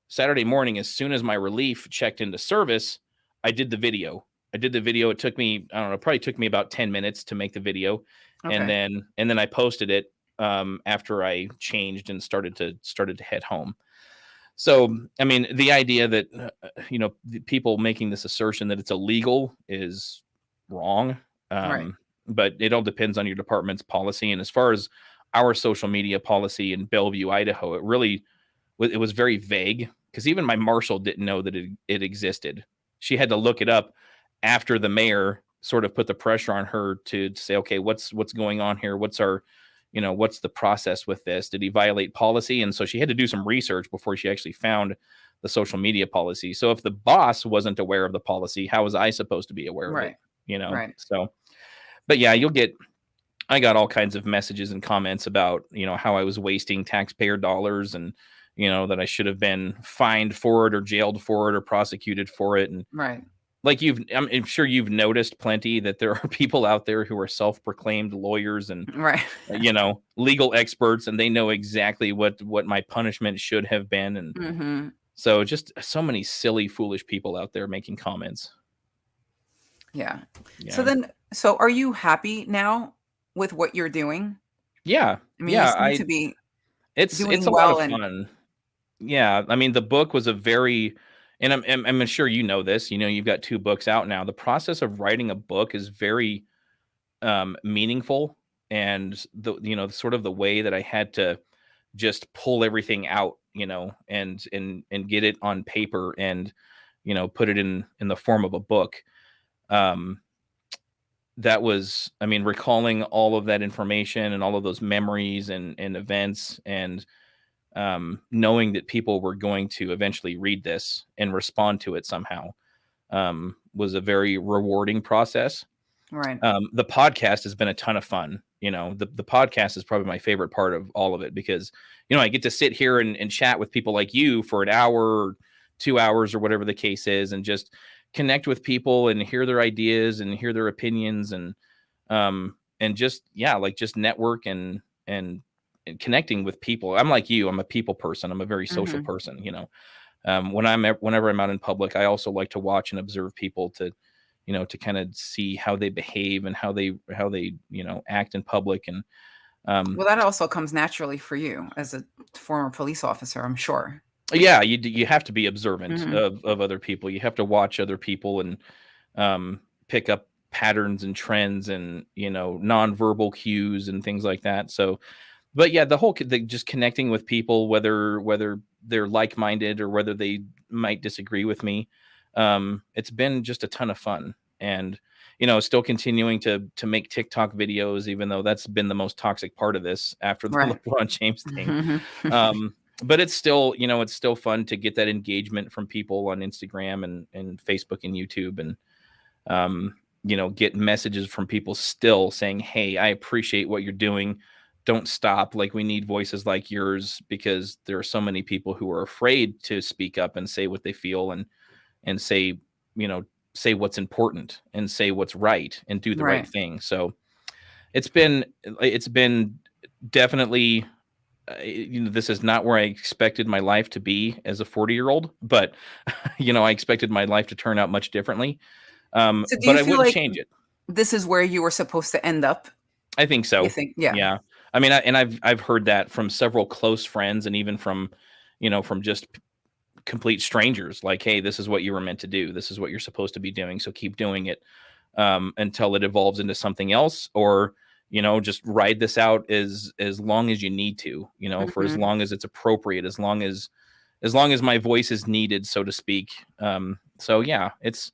Saturday morning, as soon as my relief checked into service, I did the video. I did the video. It took me, I don't know, probably took me about 10 minutes to make the video, and Okay. then I posted it after I changed and started to head home. So, I mean, the idea that the people making this assertion that it's illegal is wrong. Right. But it all depends on your department's policy. And as far as our social media policy in Bellevue, Idaho, it was very vague because even my marshal didn't know that it existed. She had to look it up after the mayor sort of put the pressure on her to say, okay, what's going on here? What's the process with this? Did he violate policy? And so she had to do some research before she actually found the social media policy. So if the boss wasn't aware of the policy, how was I supposed to be aware of it? Right. Right. So, but yeah, I got all kinds of messages and comments about, how I was wasting taxpayer dollars, and, that I should have been fined for it or jailed for it or prosecuted for it. And Right. like I'm sure you've noticed plenty that there are people out there who are self-proclaimed lawyers and Right. legal experts, and they know exactly what my punishment should have been. And Mhm. so just so many silly, foolish people out there making comments. Yeah. Yeah. So are you happy now with what you're doing? Yeah. I mean, you Yeah. seem to be It's doing a lot of well and fun. Yeah. I mean, the book was a very, and I'm sure you know this, you've got 2 books out now. The process of writing a book is very meaningful, and sort of the way that I had to just pull everything out, and get it on paper, and put it in the form of a book. um that was, I mean, recalling all of that information and all of those memories and events, and knowing that people were going to eventually read this and respond to it somehow, was a very rewarding process. right. The podcast has been a ton of fun. The podcast is probably my favorite part of all of it because, I get to sit here and chat with people like you for an hour or 2 hours or whatever the case is, and just connect with people and hear their ideas and hear their opinions, and just, yeah, like just network and connecting with people. I'm like you. I'm a people person. I'm a very social Mhm. person. Whenever I'm out in public, I also like to watch and observe people to kind of see how they behave and how they act in public. And Well, that also comes naturally for you as a former police officer, I'm sure. Yeah, you have to be observant Mhm. of other people. You have to watch other people and pick up patterns and trends and nonverbal cues and things like that. So, but yeah, just connecting with people, whether they're like minded or whether they might disagree with me, it's been just a ton of fun. And still continuing to make TikTok videos, even though that's been the most toxic part of this after the Right. LeBron James thing. Mhm. But it's still, it's still fun to get that engagement from people on Instagram and Facebook and YouTube, and get messages from people still saying, "Hey, I appreciate what you're doing. Don't stop. Like, we need voices like yours," because there are so many people who are afraid to speak up and say what they feel and say, you know, say what's important and say what's right and do the right Right. thing. So it's been definitely this is not where I expected my life to be as a 40-year-old, but I expected my life to turn out much differently. So do But you I feel wouldn't like change it. this is where you were supposed to end up? I think You so. think? Yeah. Yeah. I mean, I've heard that from several close friends and even from just complete strangers. Like, hey, this is what you were meant to do. This is what you're supposed to be doing. So keep doing it until it evolves into something else, or just ride this out as long as you need to. For as Mhm. long as it's appropriate, as long as my voice is needed, so to speak. So yeah, it's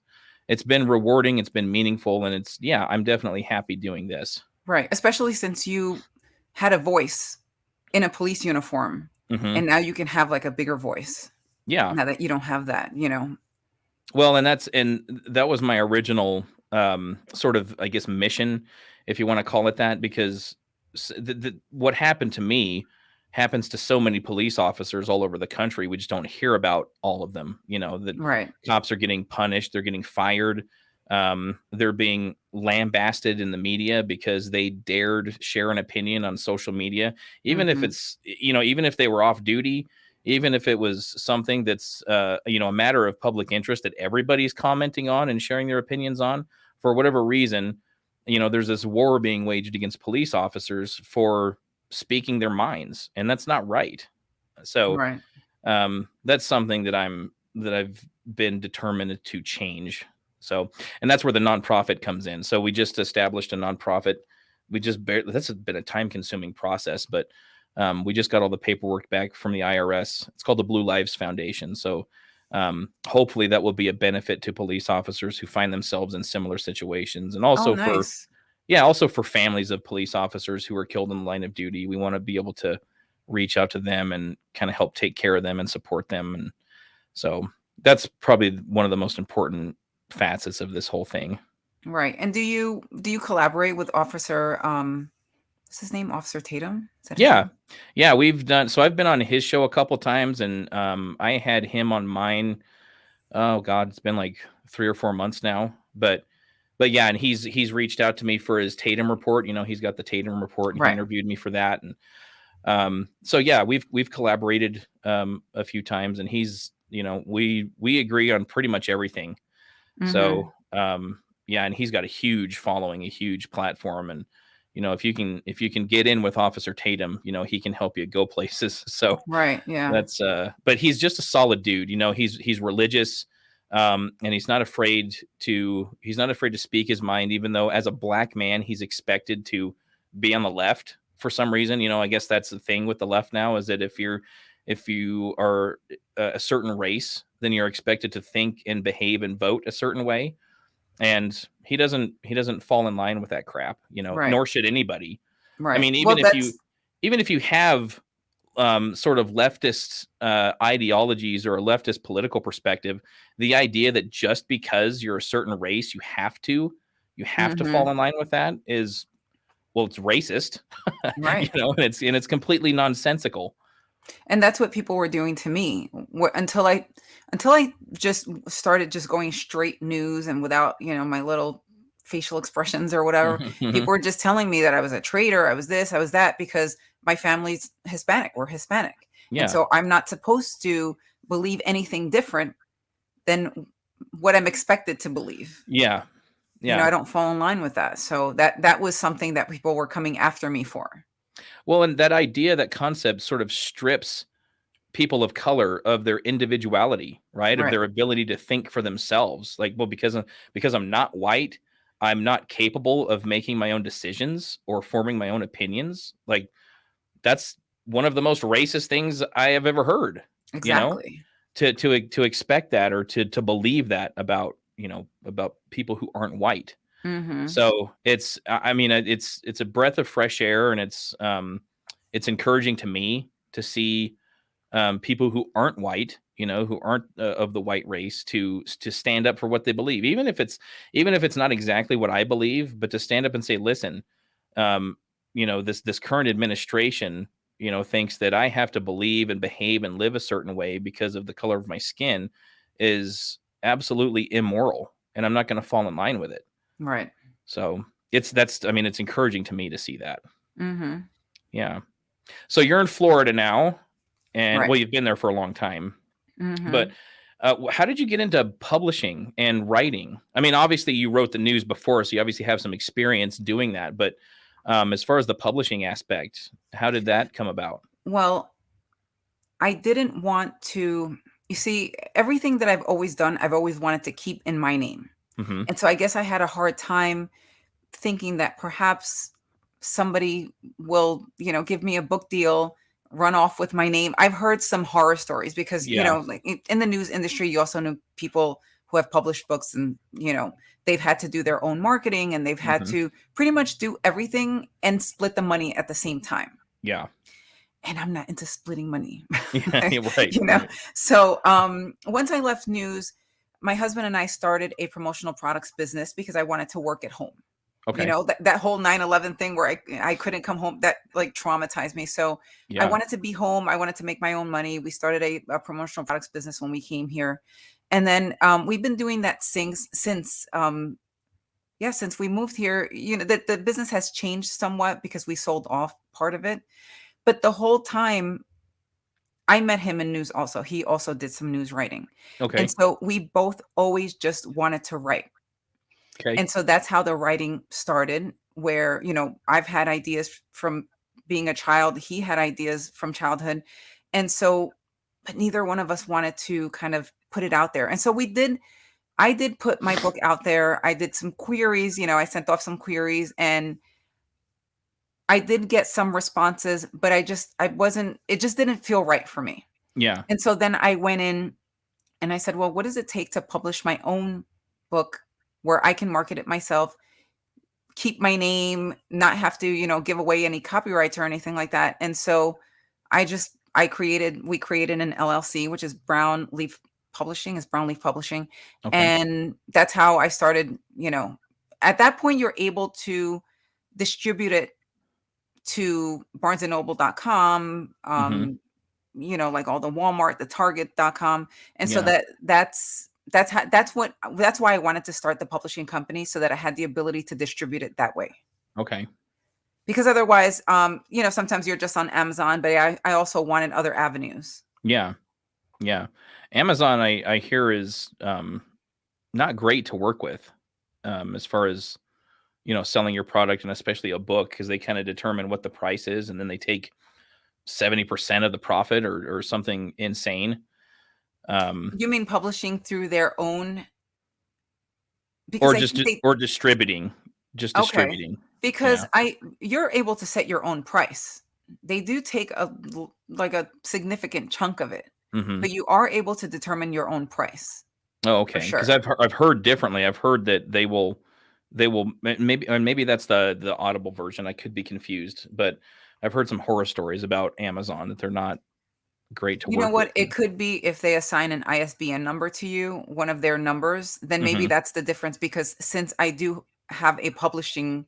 been rewarding, it's been meaningful, and I'm definitely happy doing this. Right, especially since you had a voice in a police uniform, Hmm. and now you can have, like, a bigger voice, Yeah. now that you don't have that, you know? Well, and that was my original sort of, I guess, mission, if you want to call it that, because what happened to me happens to so many police officers all over the country. We just don't hear about all of them. That Right. cops are getting punished, they're getting fired, they're being lambasted in the media because they dared share an opinion on social media, even if Mhm. it's even if they were off duty, even if it was something that's a matter of public interest that everybody's commenting on and sharing their opinions on. For whatever reason, there's this war being waged against police officers for speaking their minds, and that's not right. So Right. that's something that I've been determined to change. So, and that's where the nonprofit comes in. So we just established a nonprofit. That's been a time consuming process, but we just got all the paperwork back from the IRS. It's called the Blue Lives Foundation. So hopefully that will be a benefit to police officers who find themselves in similar situations, and Oh, also nice. for families of police officers who are killed in the line of duty. We want to be able to reach out to them and kind of help take care of them and support them. And so that's probably one of the most important facets of this whole thing. Right, and do you collaborate with Officer, what's his name? Officer Tatum? Is that his Yeah. name? Yeah, I've been on his show a couple times, and I had him on mine. Oh God, it's been like 3 or 4 months now. But yeah, and he's reached out to me for his Tatum report. He's got the Tatum report, and he Right. interviewed me for that. And so yeah, we've collaborated a few times, and we agree on pretty much everything. So Mhm. yeah, and he's got a huge following, a huge platform, and if you can get in with Officer Tatum, he can help you go places. So Right, yeah. but he's just a solid dude. He's religious, and he's not afraid to speak his mind, even though as a black man he's expected to be on the left for some reason. I guess that's the thing with the left now, is that if you are a certain race, then you're expected to think and behave and vote a certain way, and he doesn't fall in line with that crap, Right, nor should anybody. I right. mean, even Well, if you that's even if you have sort of leftist ideologies or a leftist political perspective, the idea that just because you're a certain race, you have to fall Mhm. in line with that is, well, it's racist. Right. And it's completely nonsensical. And that's what people were doing to me until I just started just going straight news and without, my little facial expressions or whatever. People were just telling me that I was a traitor, I was this, I was that because my family's Hispanic, we're Hispanic. And Yeah, so I'm not supposed to believe anything different than what I'm expected to believe. yeah, yeah. I don't fall in line with that. So that was something that people were coming after me for. Well, and that idea, that concept sort of strips people of color of their individuality, right? Of Right. their ability to think for themselves. Like, well, because I'm not white, I'm not capable of making my own decisions or forming my own opinions. Like, that's one of the most racist things I have ever heard, you know? Exactly. To expect that, or to believe that about, about people who aren't white. Mhm. So I mean, it's a breath of fresh air, and it's encouraging to me to see people who aren't white, who aren't of the white race, to stand up for what they believe, even if it's not exactly what I believe, but to stand up and say, listen, um, this current administration, thinks that I have to believe and behave and live a certain way because of the color of my skin, is absolutely immoral, and I'm not going to fall in line with it. Right. So it's encouraging to me to see that. Mhm. Yeah. So you're in Florida now, and Right. well, you've been there for a long time. But Mhm. how did you get into publishing and writing? I mean, obviously you wrote the news before, so you obviously have some experience doing that. But as far as the publishing aspect, how did that come about? Well, I didn't want to, you see, everything that I've always done, I've always wanted to keep in my name. Hmm. And so I guess I had a hard time thinking that perhaps somebody will, give me a book deal, run off with my name. I've heard some horror stories because, Yeah. like in the news industry, you also know people who have published books and, they've had to do their own marketing and they've had Hmm. to pretty much do everything and split the money at the same time. Yeah. And I'm not into splitting money. Yeah. You're right. you know. Right. So, once I left news, my husband and I started a promotional products business because I wanted to work at home. Okay. That whole 9/11 thing where I couldn't come home, that like traumatized me. So I Yeah. wanted to be home. I wanted to make my own money. We started a promotional products business when we came here. And then we've been doing that since we moved here. The business has changed somewhat because we sold off part of it. But the whole time I met him in news also. He also did some news writing. And Okay. so we both always just wanted to write. Okay. And so that's how the writing started, where, I've had ideas from being a child. He had ideas from childhood. And so, but neither one of us wanted to kind of put it out there. And so I did put my book out there. I did some queries, I sent off some queries and I did get some responses, but it just didn't feel right for me. Yeah. And so then I went in and I said, well, what does it take to publish my own book where I can market it myself, keep my name, not have to, give away any copyrights or anything like that. And so we created an LLC, which is Brown Leaf Publishing. Okay. And that's how I started, at that point you're able to distribute it to barnesandnoble.com, Hmm. like all the Walmart, the Target.com. And so Yeah. that's why I wanted to start the publishing company so that I had the ability to distribute it that way. Okay. Because otherwise, sometimes you're just on Amazon, but I also wanted other avenues. Yeah. Yeah. Amazon, I hear, is not great to work with, as far as selling your product, and especially a book, because they kind of determine what the price is, and then they take 70% of the profit, or something insane. You mean publishing through their own, because Or I just think they or distributing, just okay. distributing. Because Yeah. you're able to set your own price. They do take like a significant chunk of it, Hmm. but you are able to determine your own price Oh, for okay. Because sure. I've heard differently. I've heard that maybe that's the Audible version. I could be confused, but I've heard some horror stories about Amazon, that they're not great to You know work with. what? It could be if they assign an ISBN number to you, one of their numbers, then maybe Hmm. that's the difference because since I do have a publishing,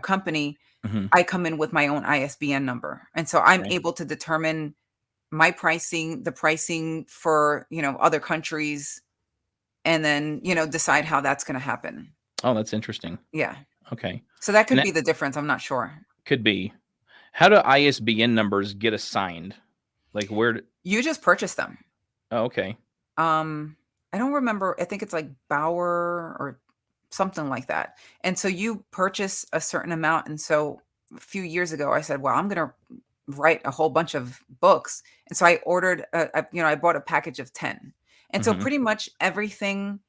company, Hmm. I come in with my own ISBN number. And so I'm Okay. able to determine my pricing, the pricing for, other countries, and then, decide how that's going to happen. Oh, that's interesting. Yeah. Okay. So that And could that be the difference. I'm not sure. could be. How do ISBN numbers get assigned? Like, where You just purchase them. oh, okay. Um, I don't remember. I think it's like Bauer or something like that. And so you purchase a certain amount. And so a few years ago, I said, well, I'm going to write a whole bunch of books. And so I ordered, I bought a package of 10. And so Mhm. pretty much everything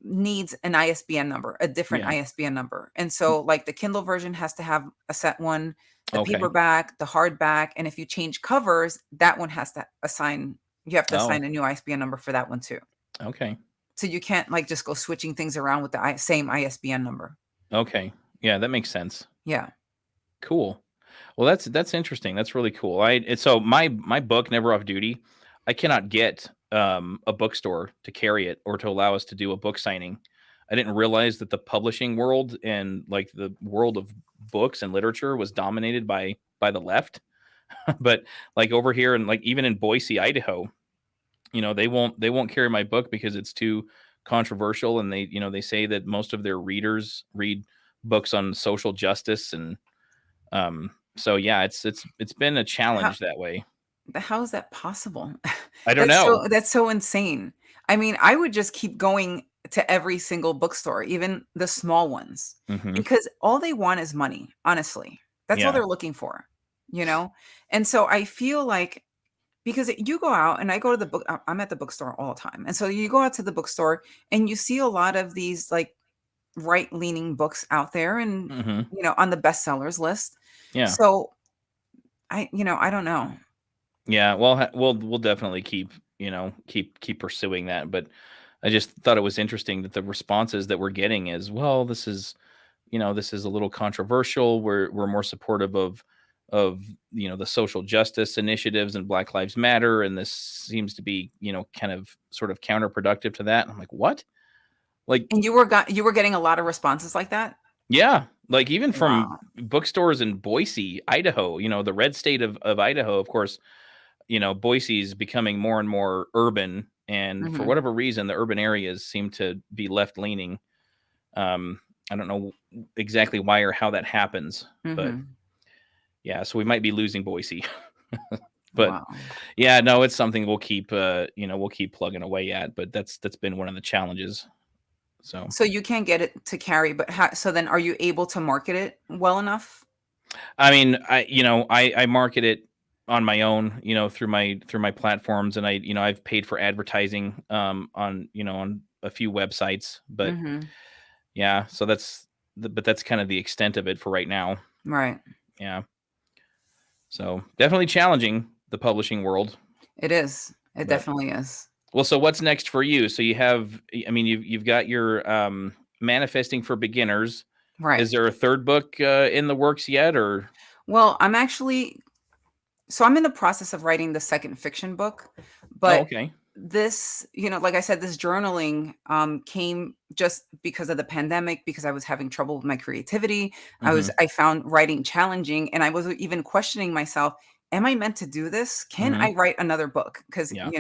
needs an ISBN number, a different Yeah. ISBN number. And so like the Kindle version has to have a set one, the Okay. paperback, the hardback, and if you change covers, that one has to assign you have to Oh, assign a new ISBN number for that one too. okay. So you can't like just go switching things around with the same ISBN number. Okay. Yeah, that makes sense. Yeah. Cool. Well, that's interesting. That's really cool. So my book, Never Off Duty, I cannot get a bookstore to carry it or to allow us to do a book signing. I didn't realize that the publishing world and like the world of books and literature was dominated by the left. But like over here and like even in Boise, Idaho, they won't carry my book because it's too controversial, and they say that most of their readers read books on social justice. And so yeah, it's been a How challenge that way. how is that possible? I don't know. That's so insane. I mean, I would just keep going to every single bookstore, even the small ones, Hmm. because all they want is money, honestly. That's all Yeah. they're looking for, you know? And so I feel like because you go out and I go to the book I'm at the bookstore all the time. And so you go out to the bookstore and you see a lot of these like right-leaning books out there and Hmm. on the bestsellers list. Yeah. So I don't know. Yeah. Well, we'll definitely keep pursuing that. But I just thought it was interesting that the responses that we're getting is, well, this is a little controversial. We're more supportive of the social justice initiatives and Black Lives Matter, and this seems to be kind of sort of counterproductive to that. And I'm like, what? Like, And you were getting a lot of responses like that? yeah, like even from Wow. bookstores in Boise, Idaho, the red state of Idaho. Of course, Boise's becoming more and more urban, and for Mhm. whatever reason, the urban areas seem to be left leaning. um I don't know exactly why or how that happens, but Mhm. yeah, so we might be losing Boise. But Wow. yeah, no, it's something we'll keep plugging away at, but that's been one of the challenges. So, So you can't get it to carry, but so then are you able to market it well enough? I mean, I market it on my own, through my platforms, and I've paid for advertising on a few websites, but Mhm. yeah, so that's kind of the extent of it for right now. Right. Yeah. So, definitely challenging the publishing world, It is. It but definitely is. well, so what's next for you? So you have, I mean, you've got your manifesting for beginners. Right. Is there a third book in the works yet, or? Well, I'm in the process of writing the second fiction book, Oh, but okay. this, like I said, this journaling came just because of the pandemic, because I was having trouble with my creativity. Mm-hmm. I found writing challenging, and I was even questioning myself, am I meant to do this? Can Mm-hmm. I write another book? Because Yeah.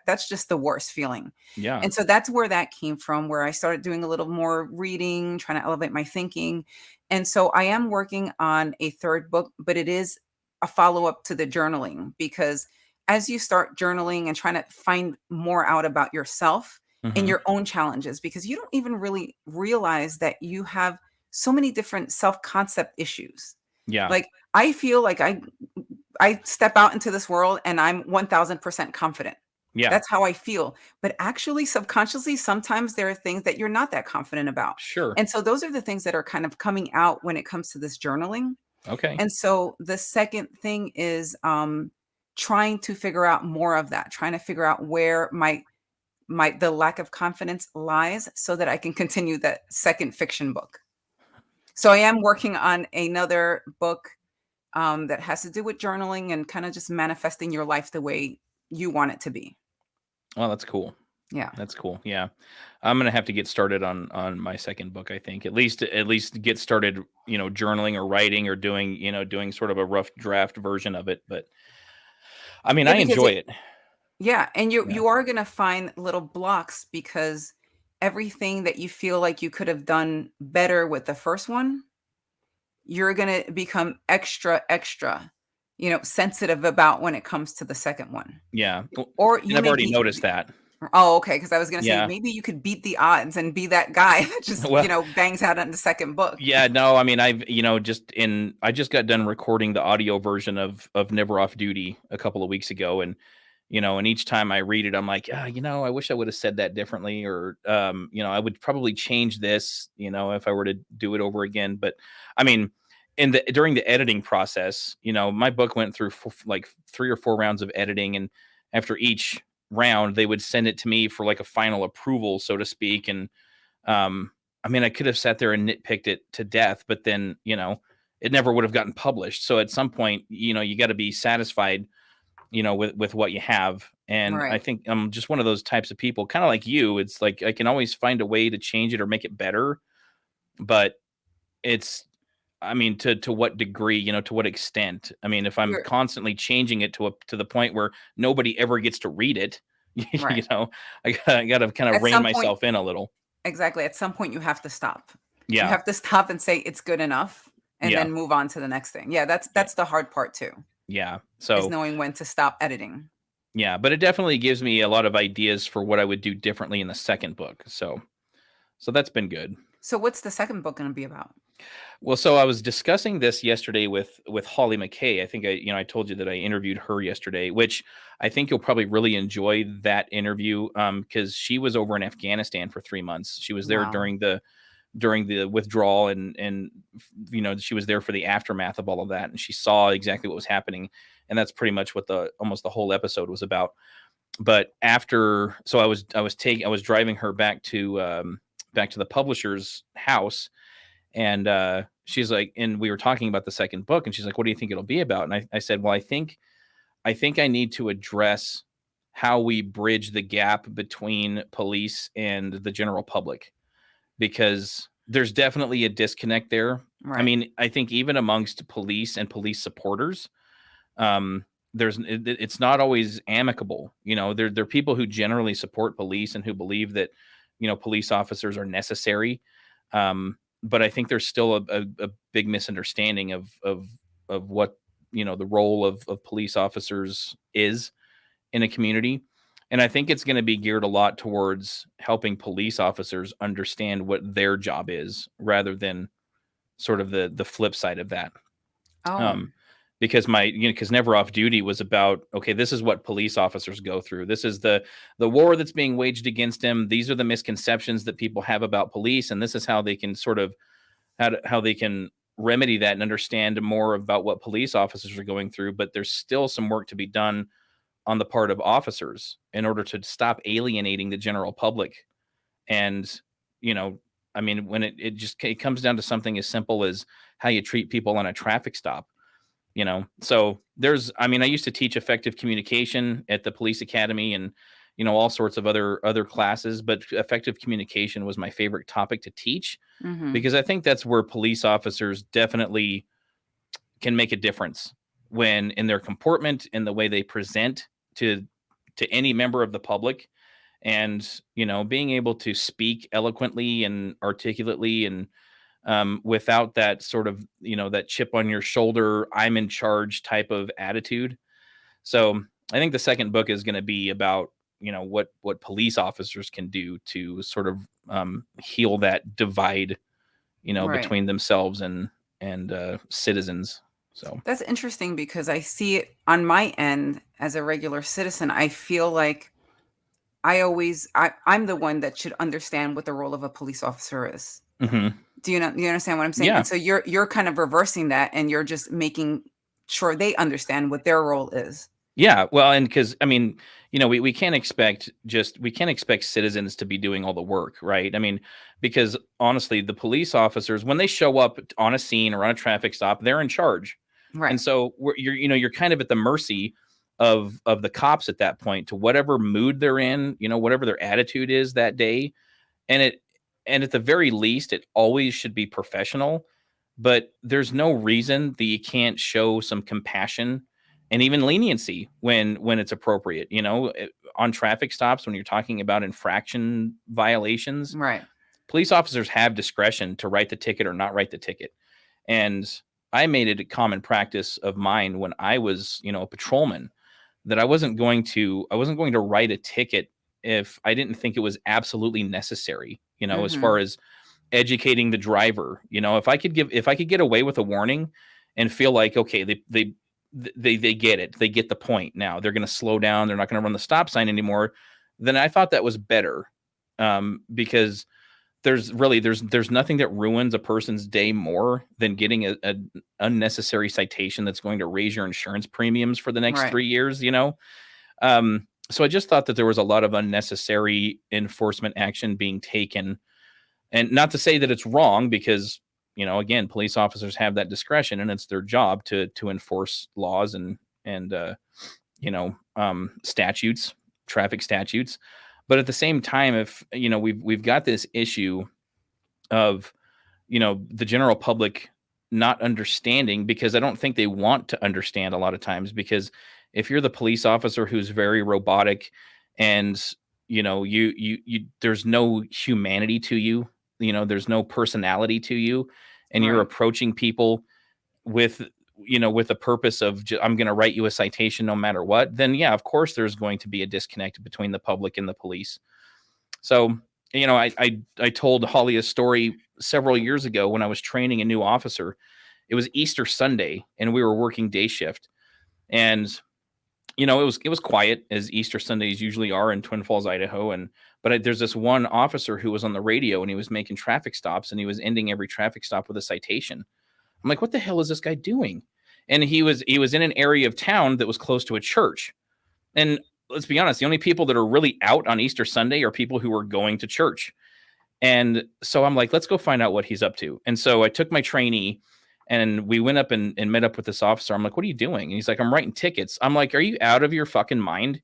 that's just the worst feeling. Yeah. And so that's where that came from, where I started doing a little more reading, trying to elevate my thinking. And so I am working on a third book, but it is a follow-up to the journaling, because as you start journaling and trying to find more out about yourself and Mm-hmm. your own challenges, because you don't even really realize that you have so many different self-concept issues. Yeah. Like I feel like I step out into this world and I'm 1000% confident. Yeah. That's how I feel. But actually, subconsciously, sometimes there are things that you're not that confident about. Sure. And so those are the things that are kind of coming out when it comes to this journaling. Okay. And so the second thing is trying to figure out more of that, trying to figure out where my the lack of confidence lies so that I can continue that second fiction book. So I am working on another book that has to do with journaling and kind of just manifesting your life the way you want it to be. Well, that's cool. Yeah. That's cool. Yeah. I'm gonna have to get started on my second book, I think. At least get started, journaling or writing or doing sort of a rough draft version of it. But I mean, Yeah, I because enjoy it. yeah, and you Yeah. you are gonna find little blocks because everything that you feel like you could have done better with the first one, you're gonna become extra, extra, sensitive about when it comes to the second one. Yeah. Well, Or and you I've may already be noticed that. Oh, okay. Because I was gonna say Yeah. maybe you could beat the odds and be that guy that just, Well, bangs out on the second book. yeah, no, I mean, I just got done recording the audio version of Never Off Duty a couple of weeks ago, and and each time I read it, I'm like, I wish I would have said that differently, or I would probably change this, if I were to do it over again. But I mean, during the editing process, my book went through like 3 or 4 rounds of editing, and after each round, they would send it to me for like a final approval, so to speak, and I mean, I could have sat there and nitpicked it to death, but then, it never would have gotten published. So at some point, you got to be satisfied, with what you have. And I Right. think I'm just one of those types of people, kind of like you. It's like I can always find a way to change it or make it better, but it's I mean, to what degree, to what extent? I mean, if I'm You're constantly changing it to the point where nobody ever gets to read it, right. I gotta kind of At rein some point myself in a little. exactly, at some point you have to stop. You Yeah. have to stop and say it's good enough and Yeah. then move on to the next thing. Yeah, that's Yeah. that's the hard part too, Yeah. is So, knowing when to stop editing. yeah, but it definitely gives me a lot of ideas for what I would do differently in the second book. So that's been good. So what's the second book gonna be about? Well, so I was discussing this yesterday with Holly McKay. I think I told you that I interviewed her yesterday, which I think you'll probably really enjoy that interview because she was over in Afghanistan for 3 months. She was there Wow. during the withdrawal, and she was there for the aftermath of all of that, and she saw exactly what was happening, and that's pretty much what the almost the whole episode was about. But after, so I was driving her back to the publisher's house, and she's like, and we were talking about the second book, and she's like, what do you think it'll be about? And I said, well, I think I need to address how we bridge the gap between police and the general public, because there's definitely a disconnect there. I Right. mean, I think even amongst police and police supporters, it's not always amicable. There are people who generally support police and who believe that police officers are necessary. But I think there's still a big misunderstanding of what the role of police officers is in a community. And I think it's going to be geared a lot towards helping police officers understand what their job is rather than sort of the flip side of that. Oh, Um, because because Never Off Duty was about, okay, this is what police officers go through. This is the war that's being waged against them. These are the misconceptions that people have about police, and this is how they can sort of how they can remedy that and understand more about what police officers are going through. But there's still some work to be done on the part of officers in order to stop alienating the general public. And, you know, I mean, when it comes down to something as simple as how you treat people on a traffic stop, So I mean, I used to teach effective communication at the police academy, and, all sorts of other classes, but effective communication was my favorite topic to teach, mhm. because I think that's where police officers definitely can make a difference, when in their comportment, in the way they present to any member of the public, and being able to speak eloquently and articulately, and without that sort of that chip on your shoulder, I'm in charge type of attitude. So I think the second book is going to be about what police officers can do to sort of heal that divide Right. between themselves and citizens. So That's interesting because I see it on my end as a regular citizen. I feel like I'm the one that should understand what the role of a police officer is. mhm. Do you understand what I'm saying? Yeah. And so you're kind of reversing that and you're just making sure they understand what their role is. Yeah, well, and because I mean, we can't expect citizens to be doing all the work, right? I mean, because honestly, the police officers, when they show up on a scene or on a traffic stop, they're in charge, and Right. so you're kind of at the mercy of the cops at that point, to whatever mood they're in, whatever their attitude is that day, and at the very least, it always should be professional. But there's no reason that you can't show some compassion and even leniency when it's appropriate. On traffic stops, when you're talking about infraction violations, Right. police officers have discretion to write the ticket or not write the ticket. And I made it a common practice of mine when I was, a patrolman, that I wasn't going to write a ticket if I didn't think it was absolutely necessary, as Mm-hmm. far as educating the driver. If I could get away with a warning and feel like, okay, they get it, they get the point. Now they're going to slow down, they're not going to run the stop sign anymore. Then I thought that was better, because there's nothing that ruins a person's day more than getting a unnecessary citation that's going to raise your insurance premiums for the next Right. 3 years. So I just thought that there was a lot of unnecessary enforcement action being taken. And not to say that it's wrong, because, again, police officers have that discretion and it's their job to enforce laws and statutes, traffic statutes. But at the same time, if, we've got this issue of, the general public not understanding, because I don't think they want to understand a lot of times, because if you're the police officer who's very robotic and, you there's no humanity to you, there's no personality to you, and you're Right. approaching people with, with the purpose of, I'm going to write you a citation no matter what, then yeah, of course there's going to be a disconnect between the public and the police. So, I told Holly a story several years ago when I was training a new officer. It was Easter Sunday and we were working day shift, and it was quiet, as Easter Sundays usually are in Twin Falls, Idaho. But there's this one officer who was on the radio and he was making traffic stops, and he was ending every traffic stop with a citation. I'm like, what the hell is this guy doing? And he was in an area of town that was close to a church. And let's be honest, the only people that are really out on Easter Sunday are people who are going to church. And so I'm like, let's go find out what he's up to. And so I took my trainee and we went up and met up with this officer. I'm like, what are you doing? And he's like, I'm writing tickets. I'm like, are you out of your fucking mind?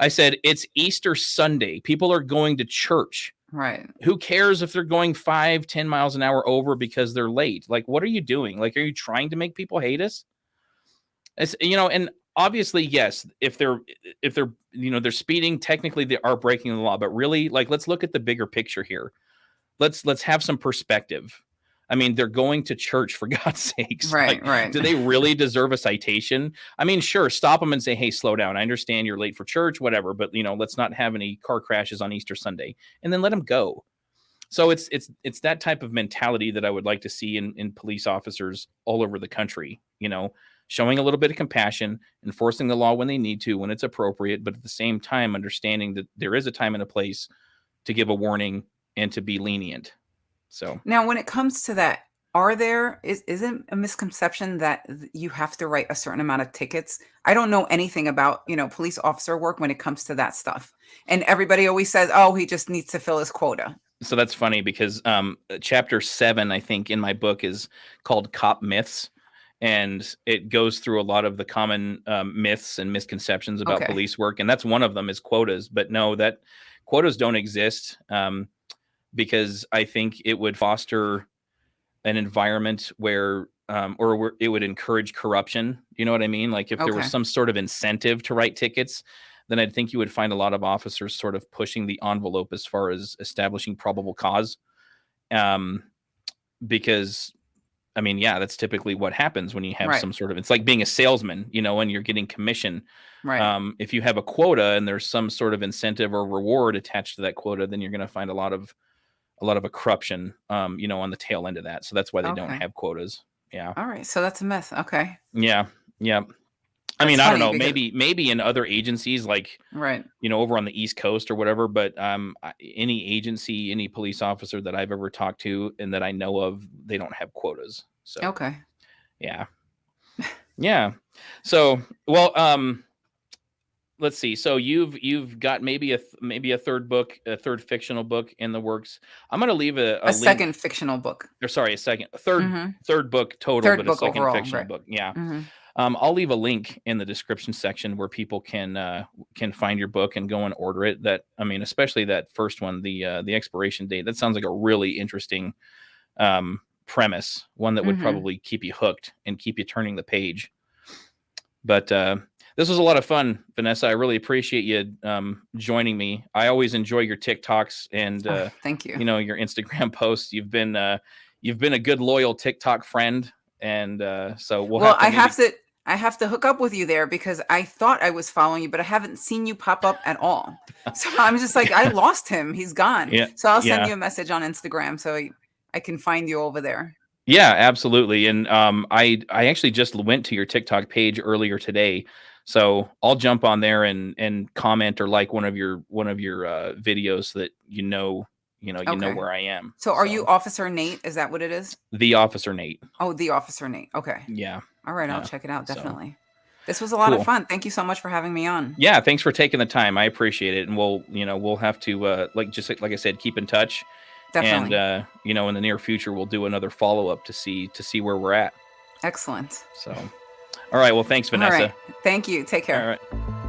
I said, it's Easter Sunday. People are going to church. Right. Who cares if they're going 5-10 miles an hour over because they're late? Like, what are you doing? Like, are you trying to make people hate us? It's, and obviously, yes, if they're they're speeding, technically they are breaking the law. But really, like, let's look at the bigger picture here. Let's have some perspective. I mean, they're going to church, for God's sakes. Right. Like, Right. do they really deserve a citation? I mean, sure, stop them and say, hey, slow down. I understand you're late for church, whatever, but let's not have any car crashes on Easter Sunday, and then let them go. So it's that type of mentality that I would like to see in police officers all over the country, showing a little bit of compassion, enforcing the law when they need to, when it's appropriate, but at the same time, understanding that there is a time and a place to give a warning and to be lenient. So now, when it comes to that, isn't a misconception that you have to write a certain amount of tickets? I don't know anything about, police officer work when it comes to that stuff. And everybody always says, oh, he just needs to fill his quota. So that's funny because chapter 7, I think, in my book is called Cop Myths. And it goes through a lot of the common myths and misconceptions about police work. And that's one of them is quotas. But no, that quotas don't exist, because I think it would foster an environment where it would encourage corruption. You know what I mean? Like if there was some sort of incentive to write tickets, then I think you would find a lot of officers sort of pushing the envelope as far as establishing probable cause. Because I mean, yeah, that's typically what happens when you have some sort of, it's like being a salesman, and you're getting commission. Right. If you have a quota and there's some sort of incentive or reward attached to that quota, then you're going to find a lot of a corruption, on the tail end of that. So that's why they don't have quotas. Yeah. All right. So that's a myth. Okay. Yeah. Yeah. I mean, I don't know, maybe in other agencies, like, over on the East Coast or whatever, but any agency, any police officer that I've ever talked to and that I know of, they don't have quotas. So, yeah. Yeah. So, well, let's see. So you've got maybe a third fictional book in the works. I'm going to leave a link. Second fictional book. Or sorry, third book total, Third but book a second overall, fictional book. Yeah. I'll leave a link in the description section where people can find your book and go and order it. Especially that first one, the Expiration Date. That sounds like a really interesting premise, one that would probably keep you hooked and keep you turning the page. But this was a lot of fun, Vanessa. I really appreciate you joining me. I always enjoy your TikToks and thank you. Your Instagram posts. You've been a good loyal TikTok friend. And so I have I have to hook up with you there because I thought I was following you, but I haven't seen you pop up at all. So I'm just like, I lost him. He's gone. Yeah, So I'll send yeah. you a message on Instagram so I can find you over there. Yeah, absolutely. And I actually just went to your TikTok page earlier today, so I'll jump on there and comment or like one of your videos so that you know Okay. where I am. So are you Officer Nate? Is that what it is? The Officer Nate? Oh, the Officer Nate. Okay. Yeah, All right. I'll yeah. check it out. So Definitely. This was a lot of cool. fun. Thank you so much for having me on. Yeah, thanks for taking the time. I appreciate it, and we'll have to like I said, keep in touch, and Definitely. in the near future we'll do another follow up to see where we're at. Excellent. So, all right. Well, thanks, All Vanessa. right. Thank you. Take All care. right.